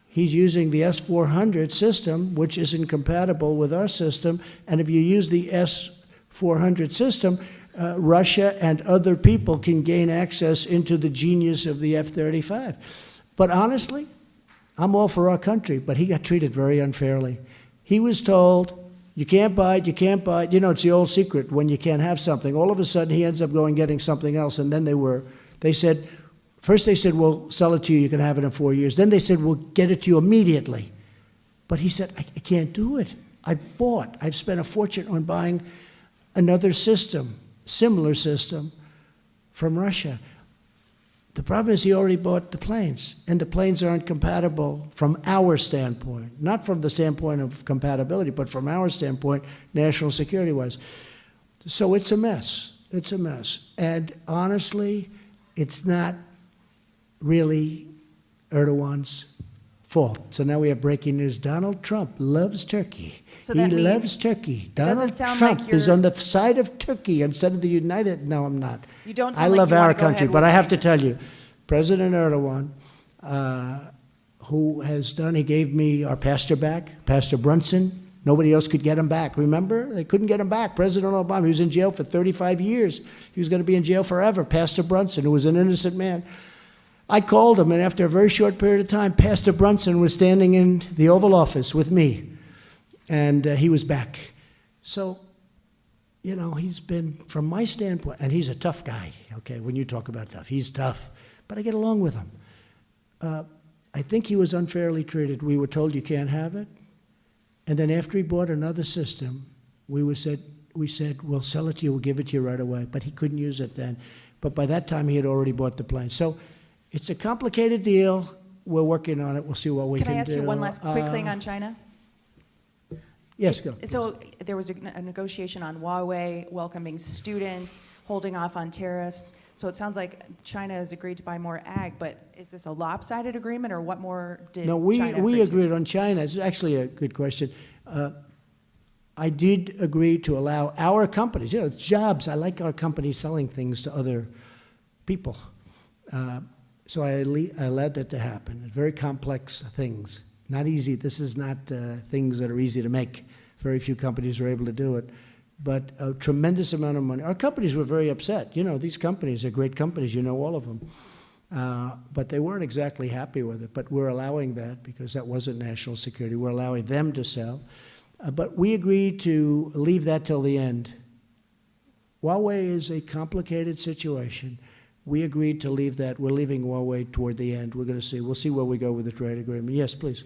he's using the S-400 system, which isn't compatible with our system. And if you use the S-400 system, Russia and other people can gain access into the genius of the F-35. But honestly, I'm all for our country, but he got treated very unfairly. He was told, you can't buy it, you can't buy it. You know, it's the old secret when you can't have something. All of a sudden, he ends up going getting something else, and then they said, first they said, we'll sell it to you, you can have it in 4 years. Then they said, we'll get it to you immediately. But he said, I can't do it. I've spent a fortune on buying another system, similar system, from Russia. The problem is he already bought the planes, and the planes aren't compatible from our standpoint, not from the standpoint of compatibility, but from our standpoint, national security-wise. So it's a mess. It's a mess. And honestly, it's not really Erdogan's fault. So now we have breaking news. Donald Trump loves Turkey. So he that means loves Turkey. Donald sound Trump like is you're- on the side of Turkey instead of the United. No, I'm not. You don't sound I like love you wanna our go country, ahead but with I have to sanctions. tell you, President Erdogan, who has done, he gave me our pastor back, Pastor Brunson. Nobody else could get him back. Remember? They couldn't get him back. President Obama, he was in jail for 35 years. He was going to be in jail forever. Pastor Brunson, who was an innocent man. I called him, and after a very short period of time, Pastor Brunson was standing in the Oval Office with me, and he was back. So, you know, he's been, from my standpoint, and he's a tough guy, okay, when you talk about tough. He's tough, but I get along with him. I think he was unfairly treated. We were told you can't have it, and then after he bought another system, we said, we'll sell it to you, we'll give it to you right away, but he couldn't use it then. But by that time, he had already bought the plane. So it's a complicated deal. We're working on it. We'll see what we can do. Can I ask you one last quick thing on China? Yes, go. So there was a negotiation on Huawei, welcoming students, holding off on tariffs. So it sounds like China has agreed to buy more ag, but is this a lopsided agreement, or what more did No, China we agree to? agreed on China. It's actually a good question. I did agree to allow our companies, you know, it's jobs. I like our companies selling things to other people. So I allowed that to happen. Very complex things. Not easy. This is not things that are easy to make. Very few companies are able to do it. But a tremendous amount of money. Our companies were very upset. You know, these companies are great companies. You know all of them. But they weren't exactly happy with it. But we're allowing that because that wasn't national security. We're allowing them to sell. But we agreed to leave that till the end. Huawei is a complicated situation. We agreed to leave that. We're leaving Huawei toward the end. We're going to see. We'll see where we go with the trade agreement. Yes, please.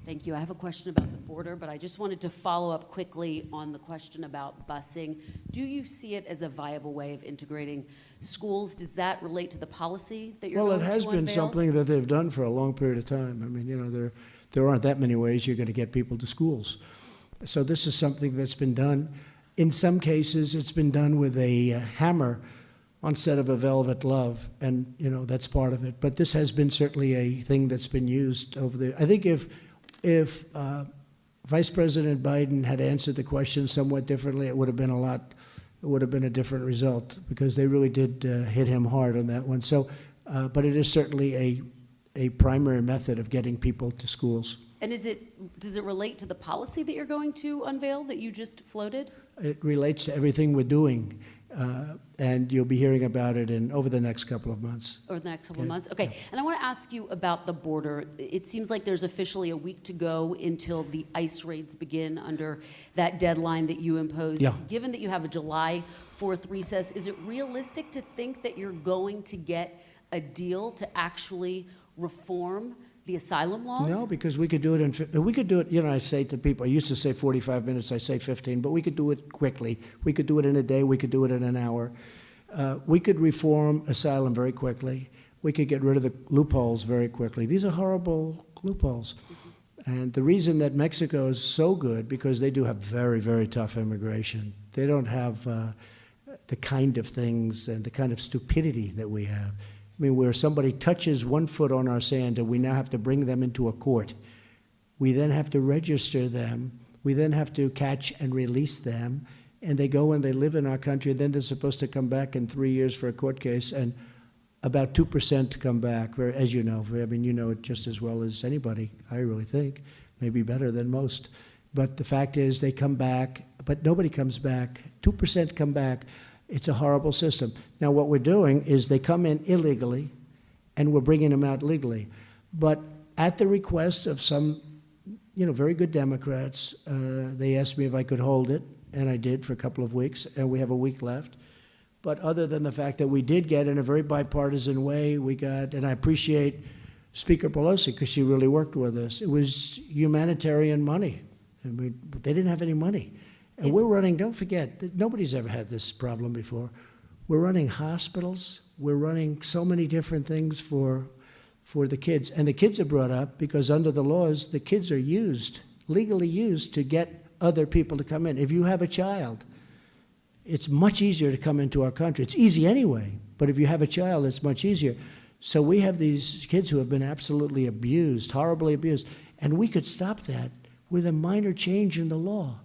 Thank you. I have a question about the border, but I just wanted to follow up quickly on the question about busing. Do you see it as a viable way of integrating schools? Does that relate to the policy that you're going to unveil? Well, it has been something that they've done for a long period of time. I mean, you know, there aren't that many ways you're going to get people to schools. So this is something that's been done. In some cases, it's been done with a hammer instead of a velvet glove, and you know that's part of it. But this has been certainly a thing that's been used over there. I think if Vice President Biden had answered the question somewhat differently, it would have been a different result because they really did hit him hard on that one. So, but it is certainly a primary method of getting people to schools. And does it relate to the policy that you're going to unveil that you just floated? It relates to everything we're doing, and you'll be hearing about it over the next couple of months. Over the next couple of months? Okay. And I want to ask you about the border. It seems like there's officially a week to go until the ICE raids begin under that deadline that you imposed. Yeah. Given that you have a July 4th recess, is it realistic to think that you're going to get a deal to actually reform the asylum laws? No, because we could do it you know, I say to people, I used to say 45 minutes, I say 15, but we could do it quickly. We could do it in a day, we could do it in an hour. We could reform asylum very quickly. We could get rid of the loopholes very quickly. These are horrible loopholes. And the reason that Mexico is so good, because they do have very, very tough immigration. They don't have the kind of things and the kind of stupidity that we have. I mean, where somebody touches one foot on our sand and we now have to bring them into a court. We then have to register them. We then have to catch and release them. And they go and they live in our country. And then they're supposed to come back in 3 years for a court case. And about 2% come back, as you know. I mean, you know it just as well as anybody, I really think. Maybe better than most. But the fact is they come back, but nobody comes back. 2% come back. It's a horrible system. Now, what we're doing is they come in illegally, and we're bringing them out legally. But at the request of some, very good Democrats, they asked me if I could hold it, and I did for a couple of weeks, and we have a week left. But other than the fact that we did get, in a very bipartisan way, we got, and I appreciate Speaker Pelosi, because she really worked with us, it was humanitarian money. I mean, they didn't have any money. And we're running, don't forget, nobody's ever had this problem before. We're running hospitals. We're running so many different things for the kids. And the kids are brought up because under the laws, the kids are legally used to get other people to come in. If you have a child, it's much easier to come into our country. It's easy anyway, but if you have a child, it's much easier. So we have these kids who have been absolutely abused, horribly abused, and we could stop that with a minor change in the law.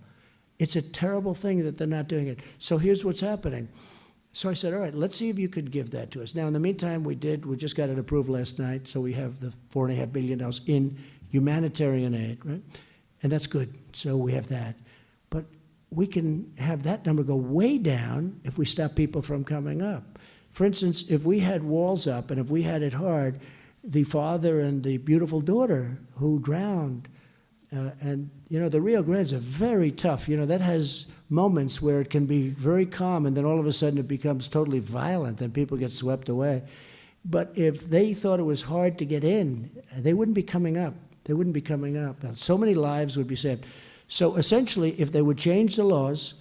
It's a terrible thing that they're not doing it. So here's what's happening. So I said, all right, let's see if you could give that to us. Now, in the meantime, we just got it approved last night, so we have the $4.5 billion in humanitarian aid, right? And that's good, so we have that. But we can have that number go way down if we stop people from coming up. For instance, if we had walls up and if we had it hard, the father and the beautiful daughter who drowned, and, the Rio Grandes are very tough. That has moments where it can be very calm, and then all of a sudden it becomes totally violent and people get swept away. But if they thought it was hard to get in, they wouldn't be coming up. They wouldn't be coming up. And so many lives would be saved. So essentially, if they would change the laws,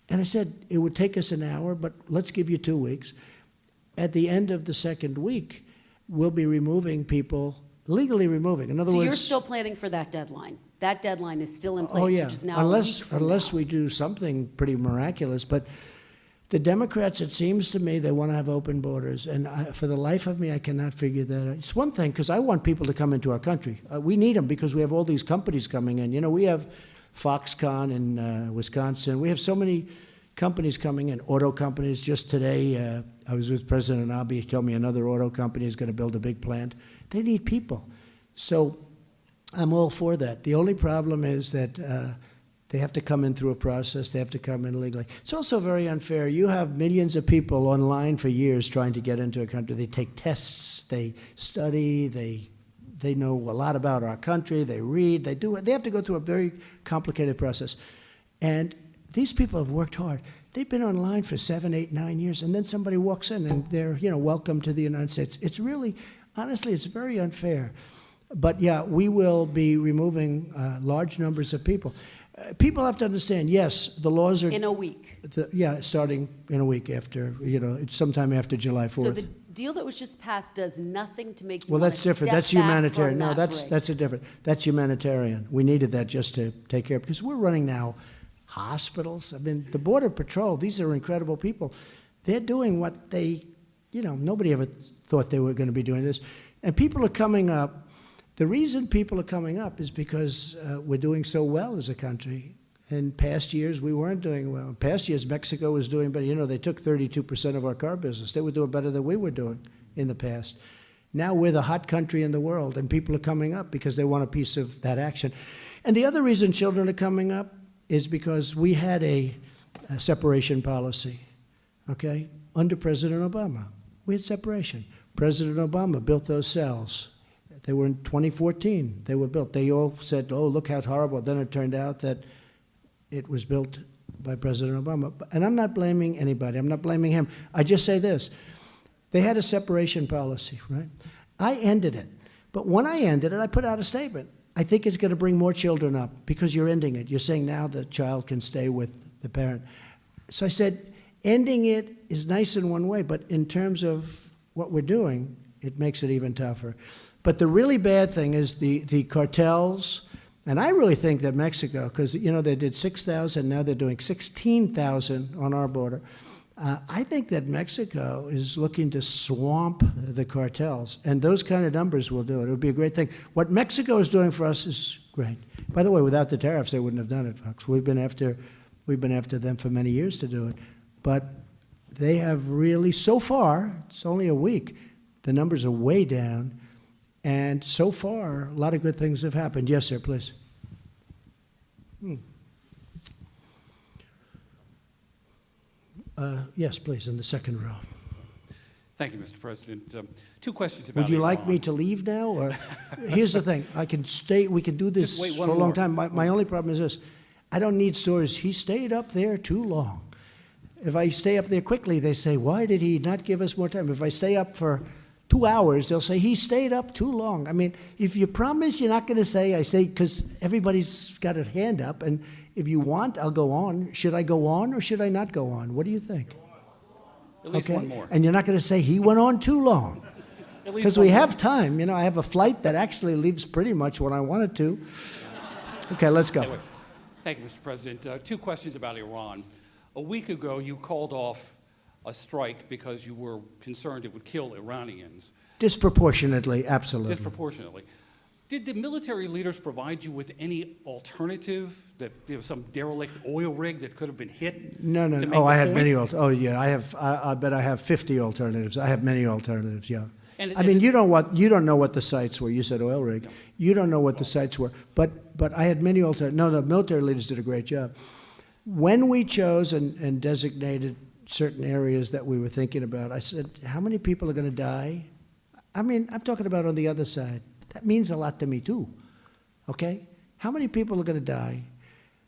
and I said it would take us an hour, but let's give you 2 weeks. At the end of the second week, we'll be removing people, legally removing. In other words, you're still planning for that deadline? That deadline is still in place, oh, yeah. which is now a week from unless now. we do something pretty miraculous. But the Democrats, it seems to me, they want to have open borders. And for the life of me, I cannot figure that out. It's one thing, because I want people to come into our country. We need them because we have all these companies coming in. We have Foxconn in Wisconsin. We have so many companies coming in, auto companies. Just today, I was with President Abe. He told me another auto company is going to build a big plant. They need people. So I'm all for that. The only problem is that they have to come in through a process. They have to come in legally. It's also very unfair. You have millions of people online for years trying to get into a country. They take tests. They study. They know a lot about our country. They read. They do it. They have to go through a very complicated process. And these people have worked hard. They've been online for 7, 8, 9 years, and then somebody walks in and they're, welcome to the United States. It's really, honestly, it's very unfair. But yeah, we will be removing large numbers of people. People have to understand, yes, the laws are... In a week. Starting in a week after, it's sometime after July 4th. So the deal that was just passed does nothing to make you Well, want that's to different. step That's back humanitarian. from No, that that's a different. That's humanitarian. We needed that just to take care of, because we're running now hospitals. I mean, the Border Patrol, these are incredible people. They're doing what they, nobody ever thought they were going to be doing this. And people are coming up. The reason people are coming up is because we're doing so well as a country. In past years, we weren't doing well. In past years, Mexico was doing better. They took 32% of our car business. They were doing better than we were doing in the past. Now we're the hot country in the world, and people are coming up because they want a piece of that action. And the other reason children are coming up is because we had a separation policy, okay? Under President Obama, we had separation. President Obama built those cells. They were in 2014, they were built. They all said, oh, look how horrible. Then it turned out that it was built by President Obama. And I'm not blaming anybody. I'm not blaming him. I just say this. They had a separation policy, right? I ended it. But when I ended it, I put out a statement. I think it's going to bring more children up because you're ending it. You're saying now the child can stay with the parent. So I said, ending it is nice in one way, but in terms of what we're doing, it makes it even tougher. But the really bad thing is the cartels, and I really think that Mexico, because, they did 6,000, now they're doing 16,000 on our border. I think that Mexico is looking to swamp the cartels, and those kind of numbers will do it. It would be a great thing. What Mexico is doing for us is great. By the way, without the tariffs, they wouldn't have done it, folks. We've been after them for many years to do it. But they have really, so far, it's only a week, the numbers are way down, and so far, a lot of good things have happened. Yes, sir, please. Yes, please, in the second row. Thank you, Mr. President. Two questions about Would you like Iran. me to leave now? Or here's the thing, I can stay, we can do this Just wait for one a long more. time. My only problem is this, I don't need stories, he stayed up there too long. If I stay up there quickly, they say, why did he not give us more time? If I stay up for 2 hours, they'll say, he stayed up too long. I mean, if you promise you're not going to say, I say, because everybody's got a hand up, and if you want, I'll go on. Should I go on or should I not go on? What do you think? At least one more. And you're not going to say, he went on too long. At least Because one we more. have time. You know, I have a flight that actually leaves pretty much when I want it to. Okay, let's go. Anyway, thank you, Mr. President. Two questions about Iran. A week ago, you called off a strike because you were concerned it would kill Iranians Disproportionately, absolutely. disproportionately. Did the military leaders provide you with any alternative, that there was some derelict oil rig that could have been hit? No. to make Oh, the I had point? many I bet I have 50 alternatives. I have many alternatives, yeah. And- I mean, you don't know what the sites were. You said oil rig. No. You don't know what the sites were. But I had many alternatives. No, the military leaders did a great job. When we chose and designated certain areas that we were thinking about, I said, how many people are going to die? I mean, I'm talking about on the other side. That means a lot to me, too. Okay? How many people are going to die?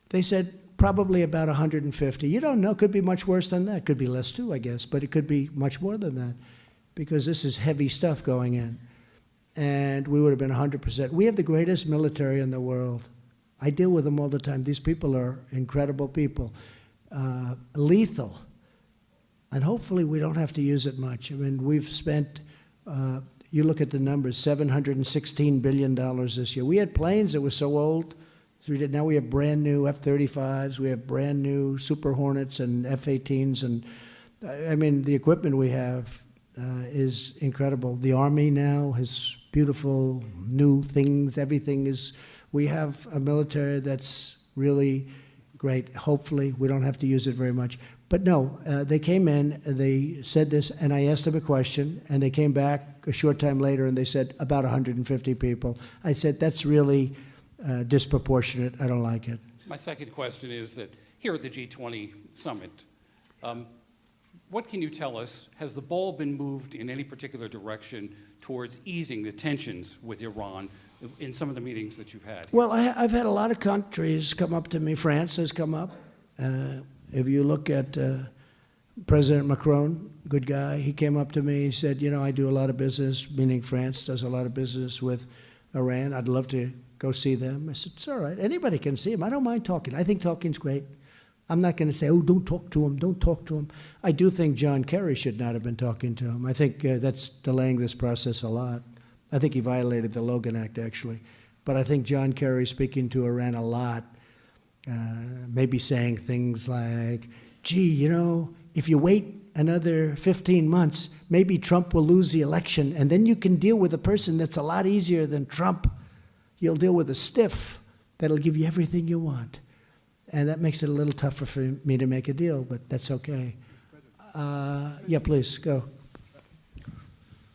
They said probably about 150. You don't know. Could be much worse than that. Could be less, too, I guess. But it could be much more than that because this is heavy stuff going in. And we would have been 100%. We have the greatest military in the world. I deal with them all the time. These people are incredible people. Lethal. And hopefully we don't have to use it much. I mean, we've spent... you look at the numbers, $716 billion this year. We had planes that were so old. Now we have brand new F-35s. We have brand new Super Hornets and F-18s. And I mean, the equipment we have is incredible. The Army now has beautiful new things. Everything is, we have a military that's really great. Hopefully, we don't have to use it very much. But no, they came in, they said this, and I asked them a question, and they came back a short time later, and they said about 150 people. I said, that's really disproportionate. I don't like it. My second question is that here at the G20 summit, what can you tell us? Has the ball been moved in any particular direction towards easing the tensions with Iran in some of the meetings that you've had? Well, I've had a lot of countries come up to me. France has come up. If you look at President Macron, good guy, he came up to me and said, you know, I do a lot of business, meaning France does a lot of business with Iran. I'd love to go see them. I said, it's all right. Anybody can see him. I don't mind talking. I think talking's great. I'm not going to say, oh, don't talk to him, don't talk to him. I do think John Kerry should not have been talking to him. I think that's delaying this process a lot. I think he violated the Logan Act, actually. But I think John Kerry speaking to Iran a lot, maybe saying things like, gee, you know, if you wait another 15 months, maybe Trump will lose the election, and then you can deal with a person that's a lot easier than Trump. You'll deal with a stiff that'll give you everything you want. And that makes it a little tougher for me to make a deal, but that's okay. Yeah, please, go.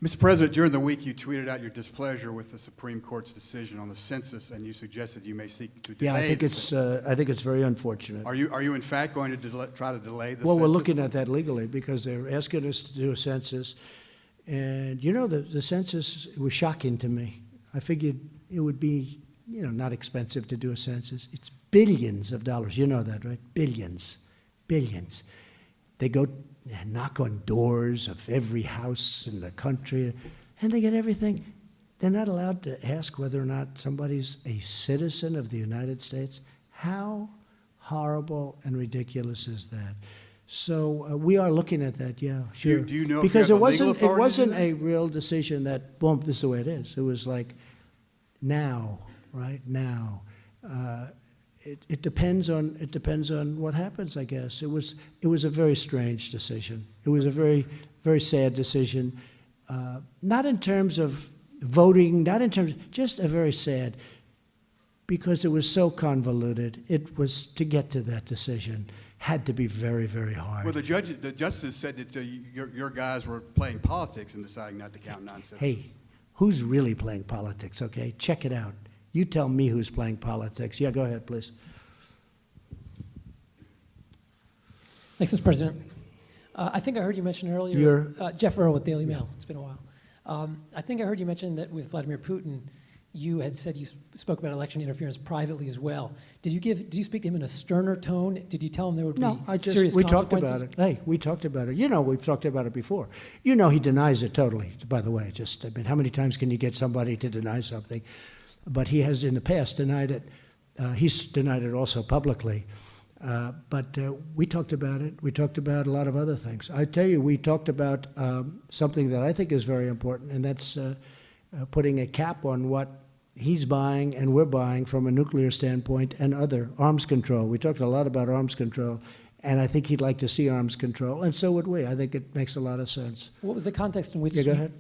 Mr. President, during the week you tweeted out your displeasure with the Supreme Court's decision on the census, and you suggested you may seek to delay. Yeah, I think it's very unfortunate. Are you in fact going to try to delay the census? Well, we're looking at that legally because they're asking us to do a census. And, you know, the census was shocking to me. I figured it would be, you know, not expensive to do a census. It's billions of dollars. You know that, right? Billions. Billions. They go knock on doors of every house in the country, and they get everything. They're not allowed to ask whether or not somebody's a citizen of the United States. How horrible and ridiculous is that? So we are looking at that, yeah, sure. Do you know if because you it have the legal wasn't authority to do that? a real decision that, boom, this is the way it is. It was like now, right now. it depends on what happens, I guess. It was a very strange decision. It was a very, very sad decision. Not in terms of voting, not in terms, just a very sad, because it was so convoluted. It was, to get to that decision, had to be very, very hard. Well, the justice said that your guys were playing politics in deciding not to count non-citizens. Hey, who's really playing politics, okay? Check it out. You tell me who's playing politics. Yeah, go ahead, please. Thanks, Mr. President. I think I heard you mention earlier, Jeff Earl with Daily Mail. It's been a while. I think I heard you mention that with Vladimir Putin, you had said you spoke about election interference privately as well. Did you speak to him in a sterner tone? Did you tell him there would be serious we consequences? talked about it. Hey, we talked about it. You know, we've talked about it before. You know, he denies it totally, by the way. Just, I mean, how many times can you get somebody to deny something? But he has in the past denied it. He's denied it also publicly. But we talked about it. We talked about a lot of other things. I tell you, we talked about something that I think is very important, and that's putting a cap on what he's buying and we're buying from a nuclear standpoint and other arms control. We talked a lot about arms control, and I think he'd like to see arms control, and so would we. I think it makes a lot of sense. What was the context in which? Yeah, go ahead.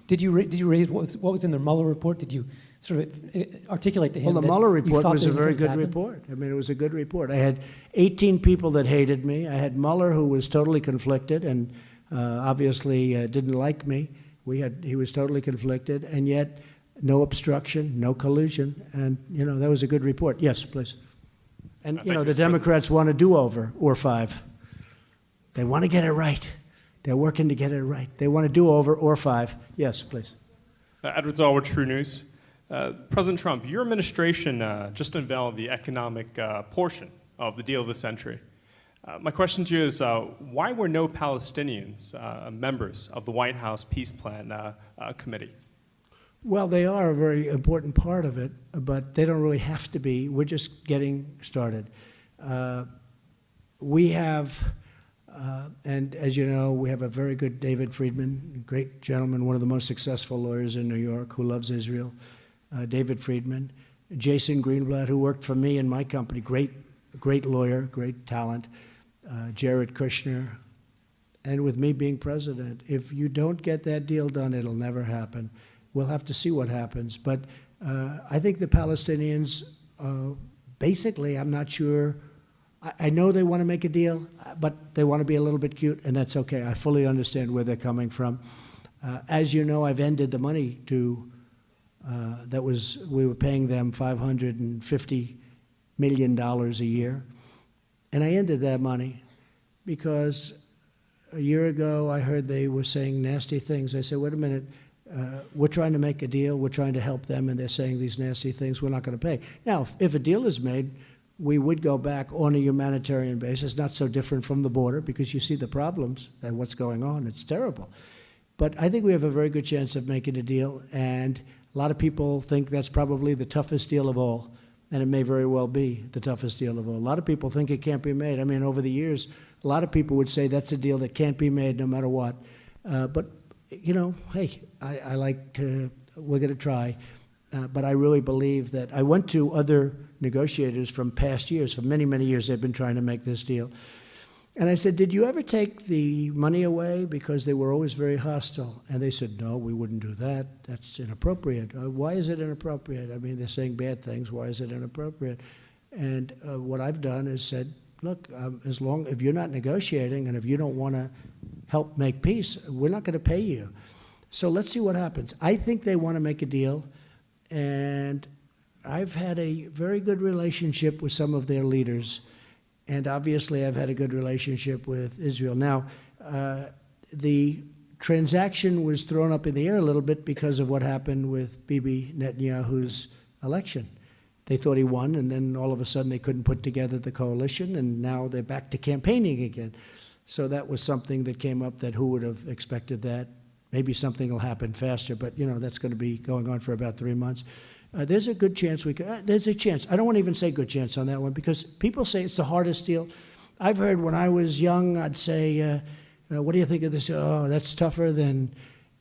Did you raise what was in the Mueller report? Did you sort of articulate to him? Well, the Mueller report was a very good report. I mean, it was a good report. I had 18 people that hated me. I had Mueller, who was totally conflicted and obviously didn't like me. He was totally conflicted, and yet no obstruction, no collusion, and you know that was a good report. Yes, please. And you know the Democrats want a do-over or 5. They want to get it right. They're working to get it right. They want a do-over or 5. Yes, please. Edward Zalwood, True News. President Trump, your administration just unveiled the economic portion of the deal of the century. My question to you is, why were no Palestinians members of the White House Peace Plan Committee? Well, they are a very important part of it, but they don't really have to be. We're just getting started. We have, and as you know, we have a very good David Friedman, great gentleman, one of the most successful lawyers in New York, who loves Israel. David Friedman. Jason Greenblatt, who worked for me and my company, great lawyer, great talent. Jared Kushner. And with me being president, if you don't get that deal done, it'll never happen. We'll have to see what happens. But I think the Palestinians, basically, I'm not sure. I know they want to make a deal, but they want to be a little bit cute, and that's okay. I fully understand where they're coming from. As you know, I've ended the money to, we were paying them $550 million a year. And I ended that money because a year ago I heard they were saying nasty things. I said, wait a minute. We're trying to make a deal. We're trying to help them, and they're saying these nasty things. We're not going to pay. Now, if a deal is made, we would go back on a humanitarian basis, not so different from the border, because you see the problems and what's going on. It's terrible. But I think we have a very good chance of making a deal, and a lot of people think that's probably the toughest deal of all, and it may very well be the toughest deal of all. A lot of people think it can't be made. I mean, over the years, a lot of people would say that's a deal that can't be made no matter what. But you know, hey, I like to, we're going to try. But I really believe that I went to other negotiators from past years, for many, many years they've been trying to make this deal. And I said, did you ever take the money away? Because they were always very hostile. And they said, no, we wouldn't do that. That's inappropriate. Why is it inappropriate? I mean, they're saying bad things. Why is it inappropriate? And what I've done is said, look, if you're not negotiating and if you don't want to help make peace, we're not going to pay you. So let's see what happens. I think they want to make a deal, and I've had a very good relationship with some of their leaders, and obviously I've had a good relationship with Israel. Now, the transaction was thrown up in the air a little bit because of what happened with Bibi Netanyahu's election. They thought he won, and then all of a sudden they couldn't put together the coalition, and now they're back to campaigning again. So that was something that came up that who would have expected that? Maybe something will happen faster, but you know that's going to be going on for about 3 months. There's a good chance we could, there's a chance. I don't want to even say good chance on that one because people say it's the hardest deal. I've heard when I was young, I'd say, what do you think of this? Oh, that's tougher than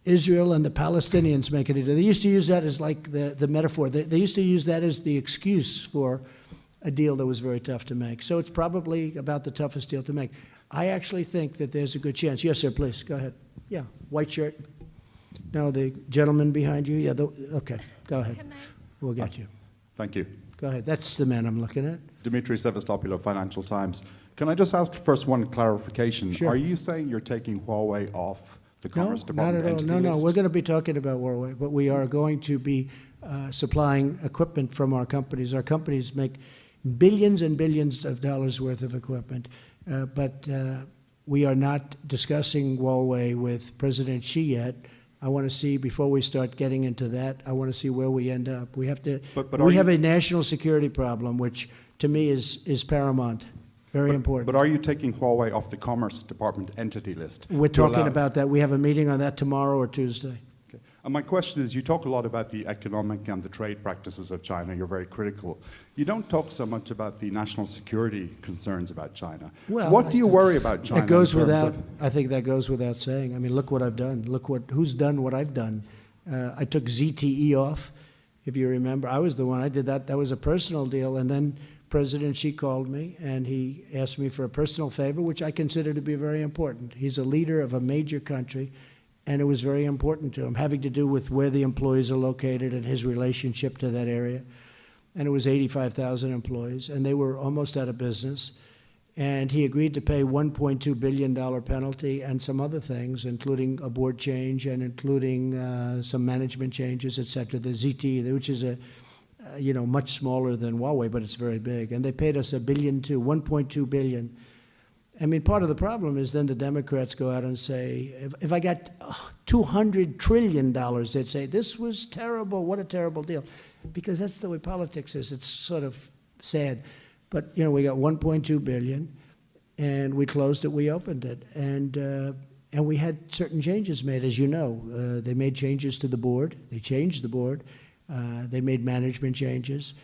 Israel and the Palestinians making it. They used to use that as like the metaphor. They used to use that as the excuse for a deal that was very tough to make. So it's probably about the toughest deal to make. I actually think that there's a good chance. Yes, sir, please, go ahead. Yeah, white shirt. No, the gentleman behind you. Yeah, okay, go ahead. We'll get you. Thank you. Go ahead. That's the man I'm looking at. Dimitri Sevastopoulos, Financial Times. Can I just ask first one clarification? Sure. Are you saying you're taking Huawei off the Commerce Department not at all. entity No, list? we're going to be talking about Huawei, but we are going to be supplying equipment from our companies. Our companies make billions and billions of dollars worth of equipment, but we are not discussing Huawei with President Xi yet. I want to see, before we start getting into that, I want to see where we end up. We have to. We have a national security problem, which to me is paramount, very important. But are you taking Huawei off the Commerce Department entity list? We're talking about that. We have a meeting on that tomorrow or Tuesday. Okay. And my question is, you talk a lot about the economic and the trade practices of China. You're very critical. You don't talk so much about the national security concerns about China. Well, what do you worry about China? That goes without. I think that goes without saying. I mean, look what I've done. Look who's done what I've done. I took ZTE off, if you remember. I was the one. I did that. That was a personal deal, and then President Xi called me, and he asked me for a personal favor, which I consider to be very important. He's a leader of a major country, and it was very important to him, having to do with where the employees are located and his relationship to that area. And it was 85,000 employees, and they were almost out of business. And he agreed to pay $1.2 billion penalty and some other things, including a board change and including some management changes, et cetera. The ZTE, which is much smaller than Huawei, but it's very big. And they paid us $1.2 billion. I mean, part of the problem is then the Democrats go out and say, if I got $200 trillion, they'd say, this was terrible, what a terrible deal. Because that's the way politics is. It's sort of sad. But, we got $1.2 billion, and we closed it, we opened it. And we had certain changes made, as you know. They made changes to the board. They changed the board. They made management changes.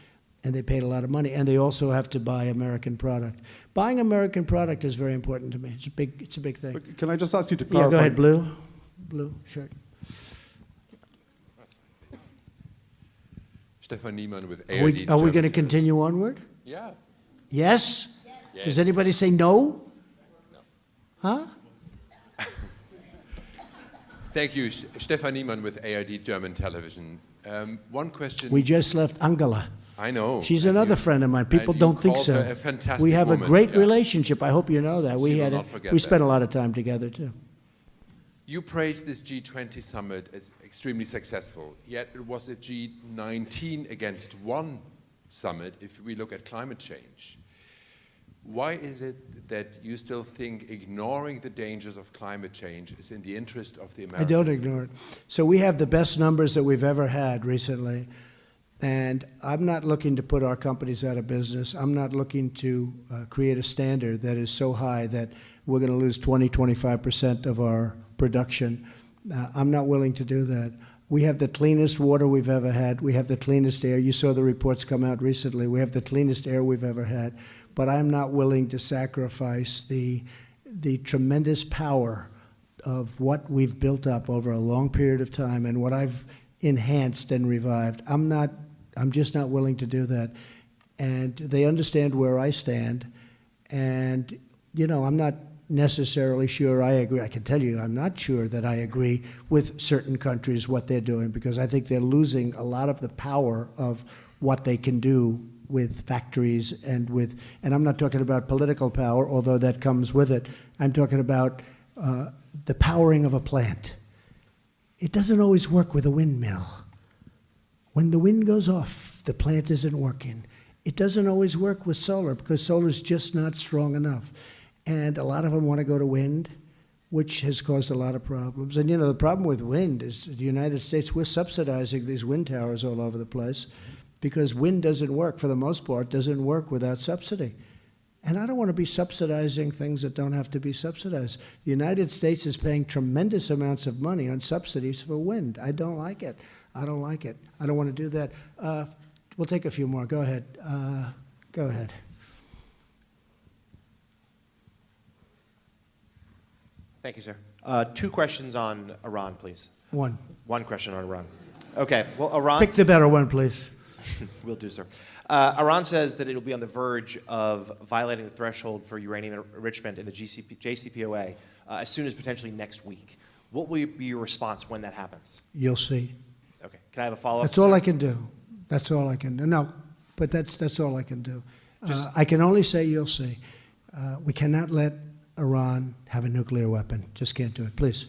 And they paid a lot of money, and they also have to buy American product. Buying American product is very important to me. It's a big thing. But can I just ask you to clarify? Yeah, go ahead, blue shirt. Stefan Niemann with ARD. Are we going to continue onward? Yeah. Yes? Yes. Does anybody say no? No. Huh? Thank you, Stefan Niemann with ARD German Television. One question. We just left Angela. I know. She's another friend of mine. People don't think so. A fantastic we have woman. a great Yeah. relationship. I hope you know that. We spent a lot of time together too. You praised this G20 summit as extremely successful, yet it was a G19 against one summit if we look at climate change. Why is it that you still think ignoring the dangers of climate change is in the interest of the Americans? I don't ignore it. So we have the best numbers that we've ever had recently. And I'm not looking to put our companies out of business. I'm not looking to create a standard that is so high that we're going to lose 25% of our production. I'm not willing to do that. We have the cleanest water we've ever had. We have the cleanest air. You saw the reports come out recently. We have the cleanest air we've ever had. But I'm not willing to sacrifice the tremendous power of what we've built up over a long period of time and what I've enhanced and revived. I'm just not willing to do that. And they understand where I stand. And, I'm not necessarily sure I agree. I can tell you I'm not sure that I agree with certain countries, what they're doing, because I think they're losing a lot of the power of what they can do with factories and I'm not talking about political power, although that comes with it. I'm talking about the powering of a plant. It doesn't always work with a windmill. When the wind goes off, the plant isn't working. It doesn't always work with solar because solar is just not strong enough. And a lot of them want to go to wind, which has caused a lot of problems. And the problem with wind is the United States, we're subsidizing these wind towers all over the place because wind doesn't work, for the most part, doesn't work without subsidy. And I don't want to be subsidizing things that don't have to be subsidized. The United States is paying tremendous amounts of money on subsidies for wind. I don't like it. I don't like it. I don't want to do that. We'll take a few more. Go ahead. Go ahead. Thank you, sir. 2 questions on Iran, please. One question on Iran. Okay. Well, Iran. Pick the better one, please. Will do, sir. Iran says that it will be on the verge of violating the threshold for uranium enrichment in the JCPOA as soon as potentially next week. What will be your response when that happens? You'll see. Okay. Can I have a follow-up? That's all I can do. That's all I can do. No, but that's all I can do. I can only say you'll see. We cannot let Iran have a nuclear weapon. Just can't do it. Please.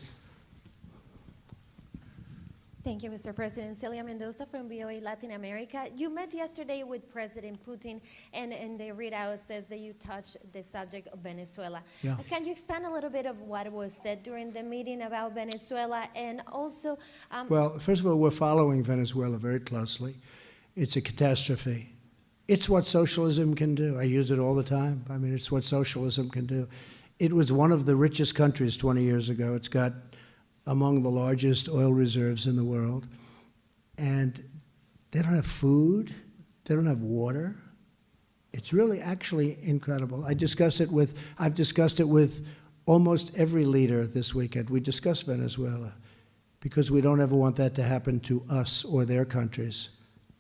Thank you, Mr. President. Celia Mendoza from VOA Latin America. You met yesterday with President Putin, and the readout says that you touched the subject of Venezuela. Yeah. Can you expand a little bit of what was said during the meeting about Venezuela? And also... well, first of all, we're following Venezuela very closely. It's a catastrophe. It's what socialism can do. I use it all the time. I mean, it's what socialism can do. It was one of the richest countries 20 years ago. It's got among the largest oil reserves in the world. And they don't have food. They don't have water. It's really actually incredible. I've discussed it with almost every leader this weekend. We discussed Venezuela because we don't ever want that to happen to us or their countries.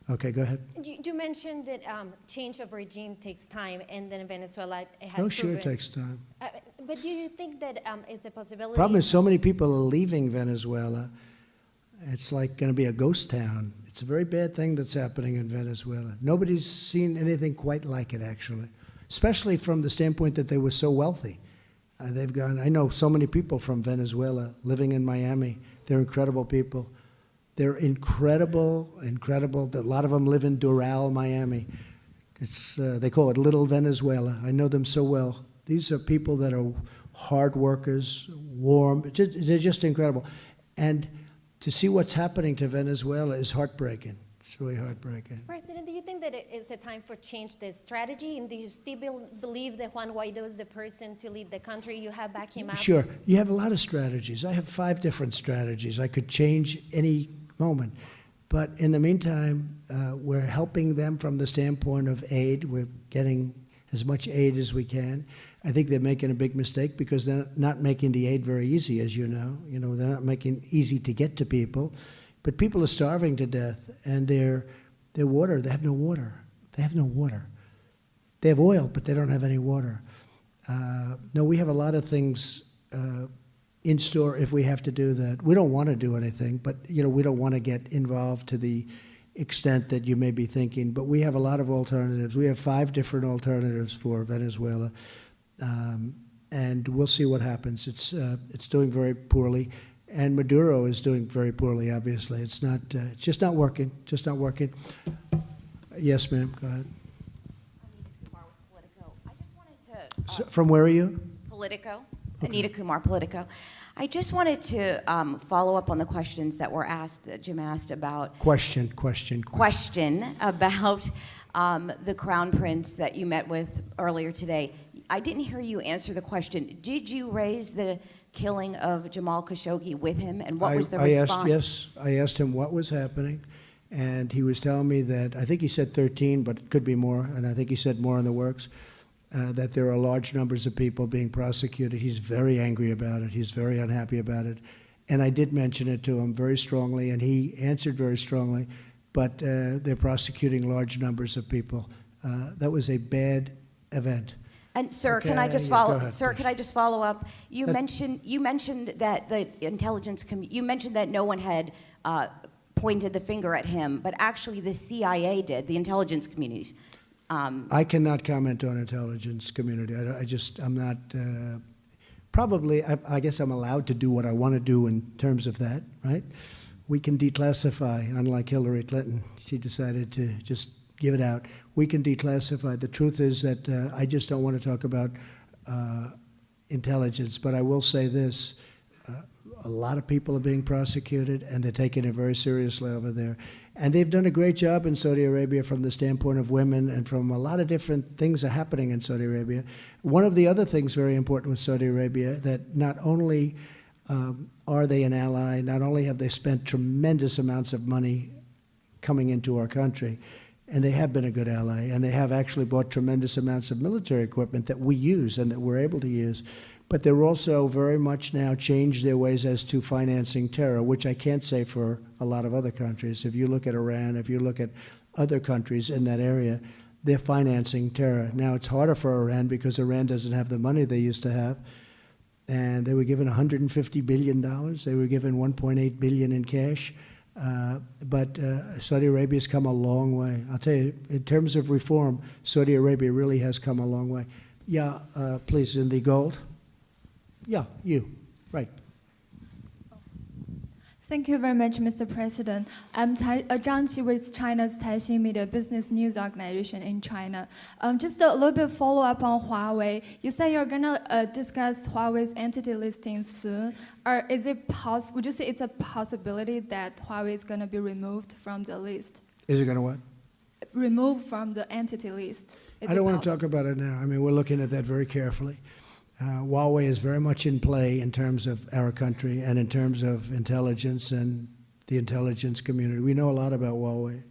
Okay, go ahead. You mentioned that change of regime takes time, and then in Venezuela it has No, proven... sure it takes time. But do you think that is a possibility? Problem is so many people are leaving Venezuela. It's like going to be a ghost town. It's a very bad thing that's happening in Venezuela. Nobody's seen anything quite like it, actually, especially from the standpoint that they were so wealthy. They've gone, I know so many people from Venezuela living in Miami. They're incredible people. They're incredible. A lot of them live in Doral, Miami. They call it Little Venezuela. I know them so well. These are people that are hard workers, warm. They're just incredible. And to see what's happening to Venezuela is heartbreaking. It's really heartbreaking. President, do you think that it is a time for change the strategy? And do you still believe that Juan Guaido is the person to lead the country? You have back him up? Sure. You have a lot of strategies. I have 5 different strategies. I could change any moment. But in the meantime, we're helping them from the standpoint of aid. We're getting as much aid as we can. I think they're making a big mistake because they're not making the aid very easy, as you know. You know, they're not making it easy to get to people. But people are starving to death, and their water, they have no water. They have no water. They have oil, but they don't have any water. No, we have a lot of things in store if we have to do that. We don't want to do anything, but you know, we don't want to get involved to the extent that you may be thinking. But we have a lot of alternatives. We have 5 different alternatives for Venezuela, and we'll see what happens. It's doing very poorly, and Maduro is doing very poorly. Obviously, it's not. It's just not working. Just not working. Yes, ma'am. Go ahead. So, from where are you? Politico. Anita Kumar, Politico. I just wanted to follow up on the questions that were asked, that Jim asked about. Question about the Crown Prince that you met with earlier today. I didn't hear you answer the question. Did you raise the killing of Jamal Khashoggi with him, and what was the response? I asked him what was happening, and he was telling me that, I think he said 13, but it could be more, and I think he said more in the works. That there are large numbers of people being prosecuted. He's very angry about it. He's very unhappy about it. And I did mention it to him very strongly, and he answered very strongly, but they're prosecuting large numbers of people. That was a bad event. And sir, Okay, can I just yeah, follow? go ahead, Sir, please. can I just follow up? You mentioned that the intelligence you mentioned that no one had pointed the finger at him, but actually the CIA did, the intelligence communities. I cannot comment on intelligence community. I'm not, probably, I guess I'm allowed to do what I want to do in terms of that, right? We can declassify, unlike Hillary Clinton. She decided to just give it out. We can declassify. The truth is that I just don't want to talk about intelligence, but I will say this. A lot of people are being prosecuted, and they're taking it very seriously over there. And they've done a great job in Saudi Arabia from the standpoint of women, and from a lot of different things are happening in Saudi Arabia. One of the other things very important with Saudi Arabia, that not only are they an ally, not only have they spent tremendous amounts of money coming into our country, and they have been a good ally, and they have actually bought tremendous amounts of military equipment that we use and that we're able to use. But they're also very much now changed their ways as to financing terror, which I can't say for a lot of other countries. If you look at Iran, if you look at other countries in that area, they're financing terror. Now, it's harder for Iran because Iran doesn't have the money they used to have. And they were given $150 billion. They were given $1.8 billion in cash. But Saudi Arabia's come a long way. I'll tell you, in terms of reform, Saudi Arabia really has come a long way. Yeah, please, in the gold. Yeah, you, right. Thank you very much, Mr. President. I'm Zhang Qi with China's Caixin Media Business News Organization in China. Just a little bit follow up on Huawei. You say you're gonna discuss Huawei's entity listing soon. Or is it would you say it's a possibility that Huawei is gonna be removed from the list? Is it gonna what? Removed from the entity list. I don't want to talk about it now. I mean, we're looking at that very carefully. Huawei is very much in play in terms of our country and in terms of intelligence and the intelligence community. We know a lot about Huawei,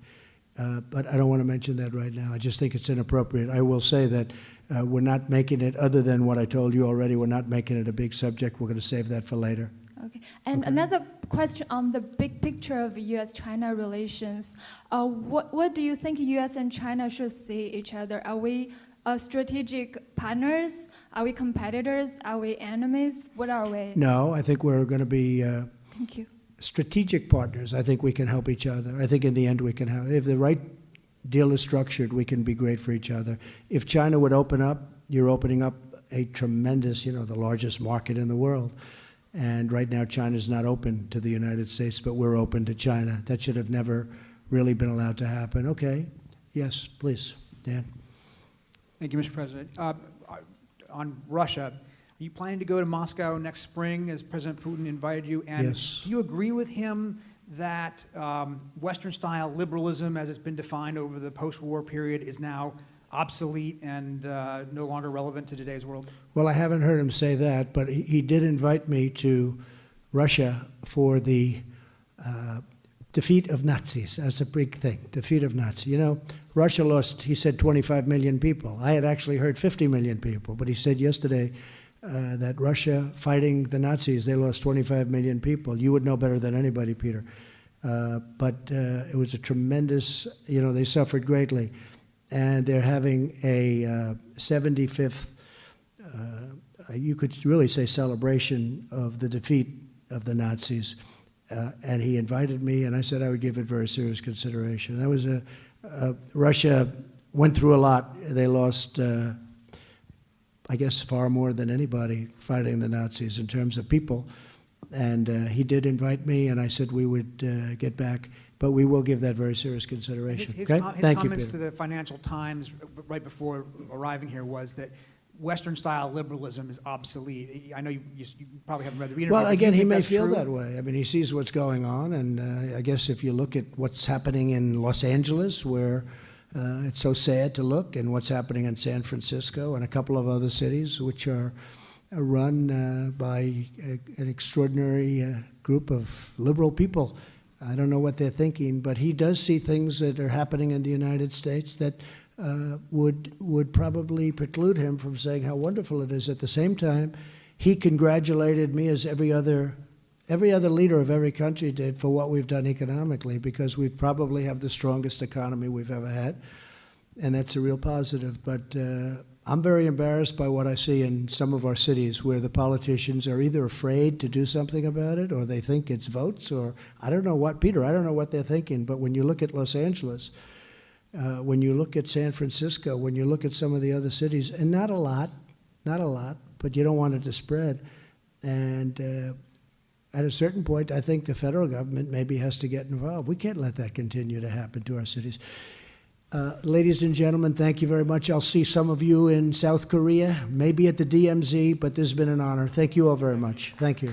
but I don't want to mention that right now. I just think it's inappropriate. I will say that we're not making it, other than what I told you already, we're not making it a big subject. We're going to save that for later. Okay. And another question on the big picture of U.S.-China relations. What do you think U.S. and China should see each other? Are we strategic partners? Are we competitors? Are we enemies? What are we? No, I think we're going to be Thank you. strategic partners. I think we can help each other. I think in the end we can help. If the right deal is structured, we can be great for each other. If China would open up, you're opening up a tremendous, the largest market in the world. And right now China's not open to the United States, but we're open to China. That should have never really been allowed to happen. Okay. Yes, please, Dan. Thank you, Mr. President. On Russia, are you planning to go to Moscow next spring as President Putin invited you? And yes. Do you agree with him that Western-style liberalism, as it's been defined over the post-war period, is now obsolete and no longer relevant to today's world? Well, I haven't heard him say that, but he did invite me to Russia for the defeat of Nazis. That's a big thing, defeat of Nazis. Russia lost, he said, 25 million people. I had actually heard 50 million people, but he said yesterday that Russia fighting the Nazis, they lost 25 million people. You would know better than anybody, Peter. But it was a tremendous, they suffered greatly. And they're having a 75th, you could really say, celebration of the defeat of the Nazis. And he invited me, and I said I would give it very serious consideration. That was Russia went through a lot. They lost, I guess, far more than anybody fighting the Nazis in terms of people. And he did invite me, and I said we would get back. But we will give that very serious consideration. His okay? Thank you, comments Peter. to the Financial Times right before arriving here was that Western-style liberalism is obsolete. I know you probably haven't read the interview. Well, again, he may feel true? that way. I mean, he sees what's going on, and I guess if you look at what's happening in Los Angeles, where it's so sad to look, and what's happening in San Francisco and a couple of other cities, which are run by an extraordinary group of liberal people. I don't know what they're thinking, but he does see things that are happening in the United States that would probably preclude him from saying how wonderful it is. At the same time, he congratulated me, as every other leader of every country did, for what we've done economically, because we probably have the strongest economy we've ever had, and that's a real positive. But I'm very embarrassed by what I see in some of our cities, where the politicians are either afraid to do something about it, or they think it's votes, or I don't know what, Peter, I don't know what they're thinking. But when you look at Los Angeles, when you look at San Francisco, when you look at some of the other cities, and not a lot, but you don't want it to spread. And at a certain point, I think the federal government maybe has to get involved. We can't let that continue to happen to our cities. Ladies and gentlemen, thank you very much. I'll see some of you in South Korea, maybe at the DMZ, but this has been an honor. Thank you all very much. Thank you.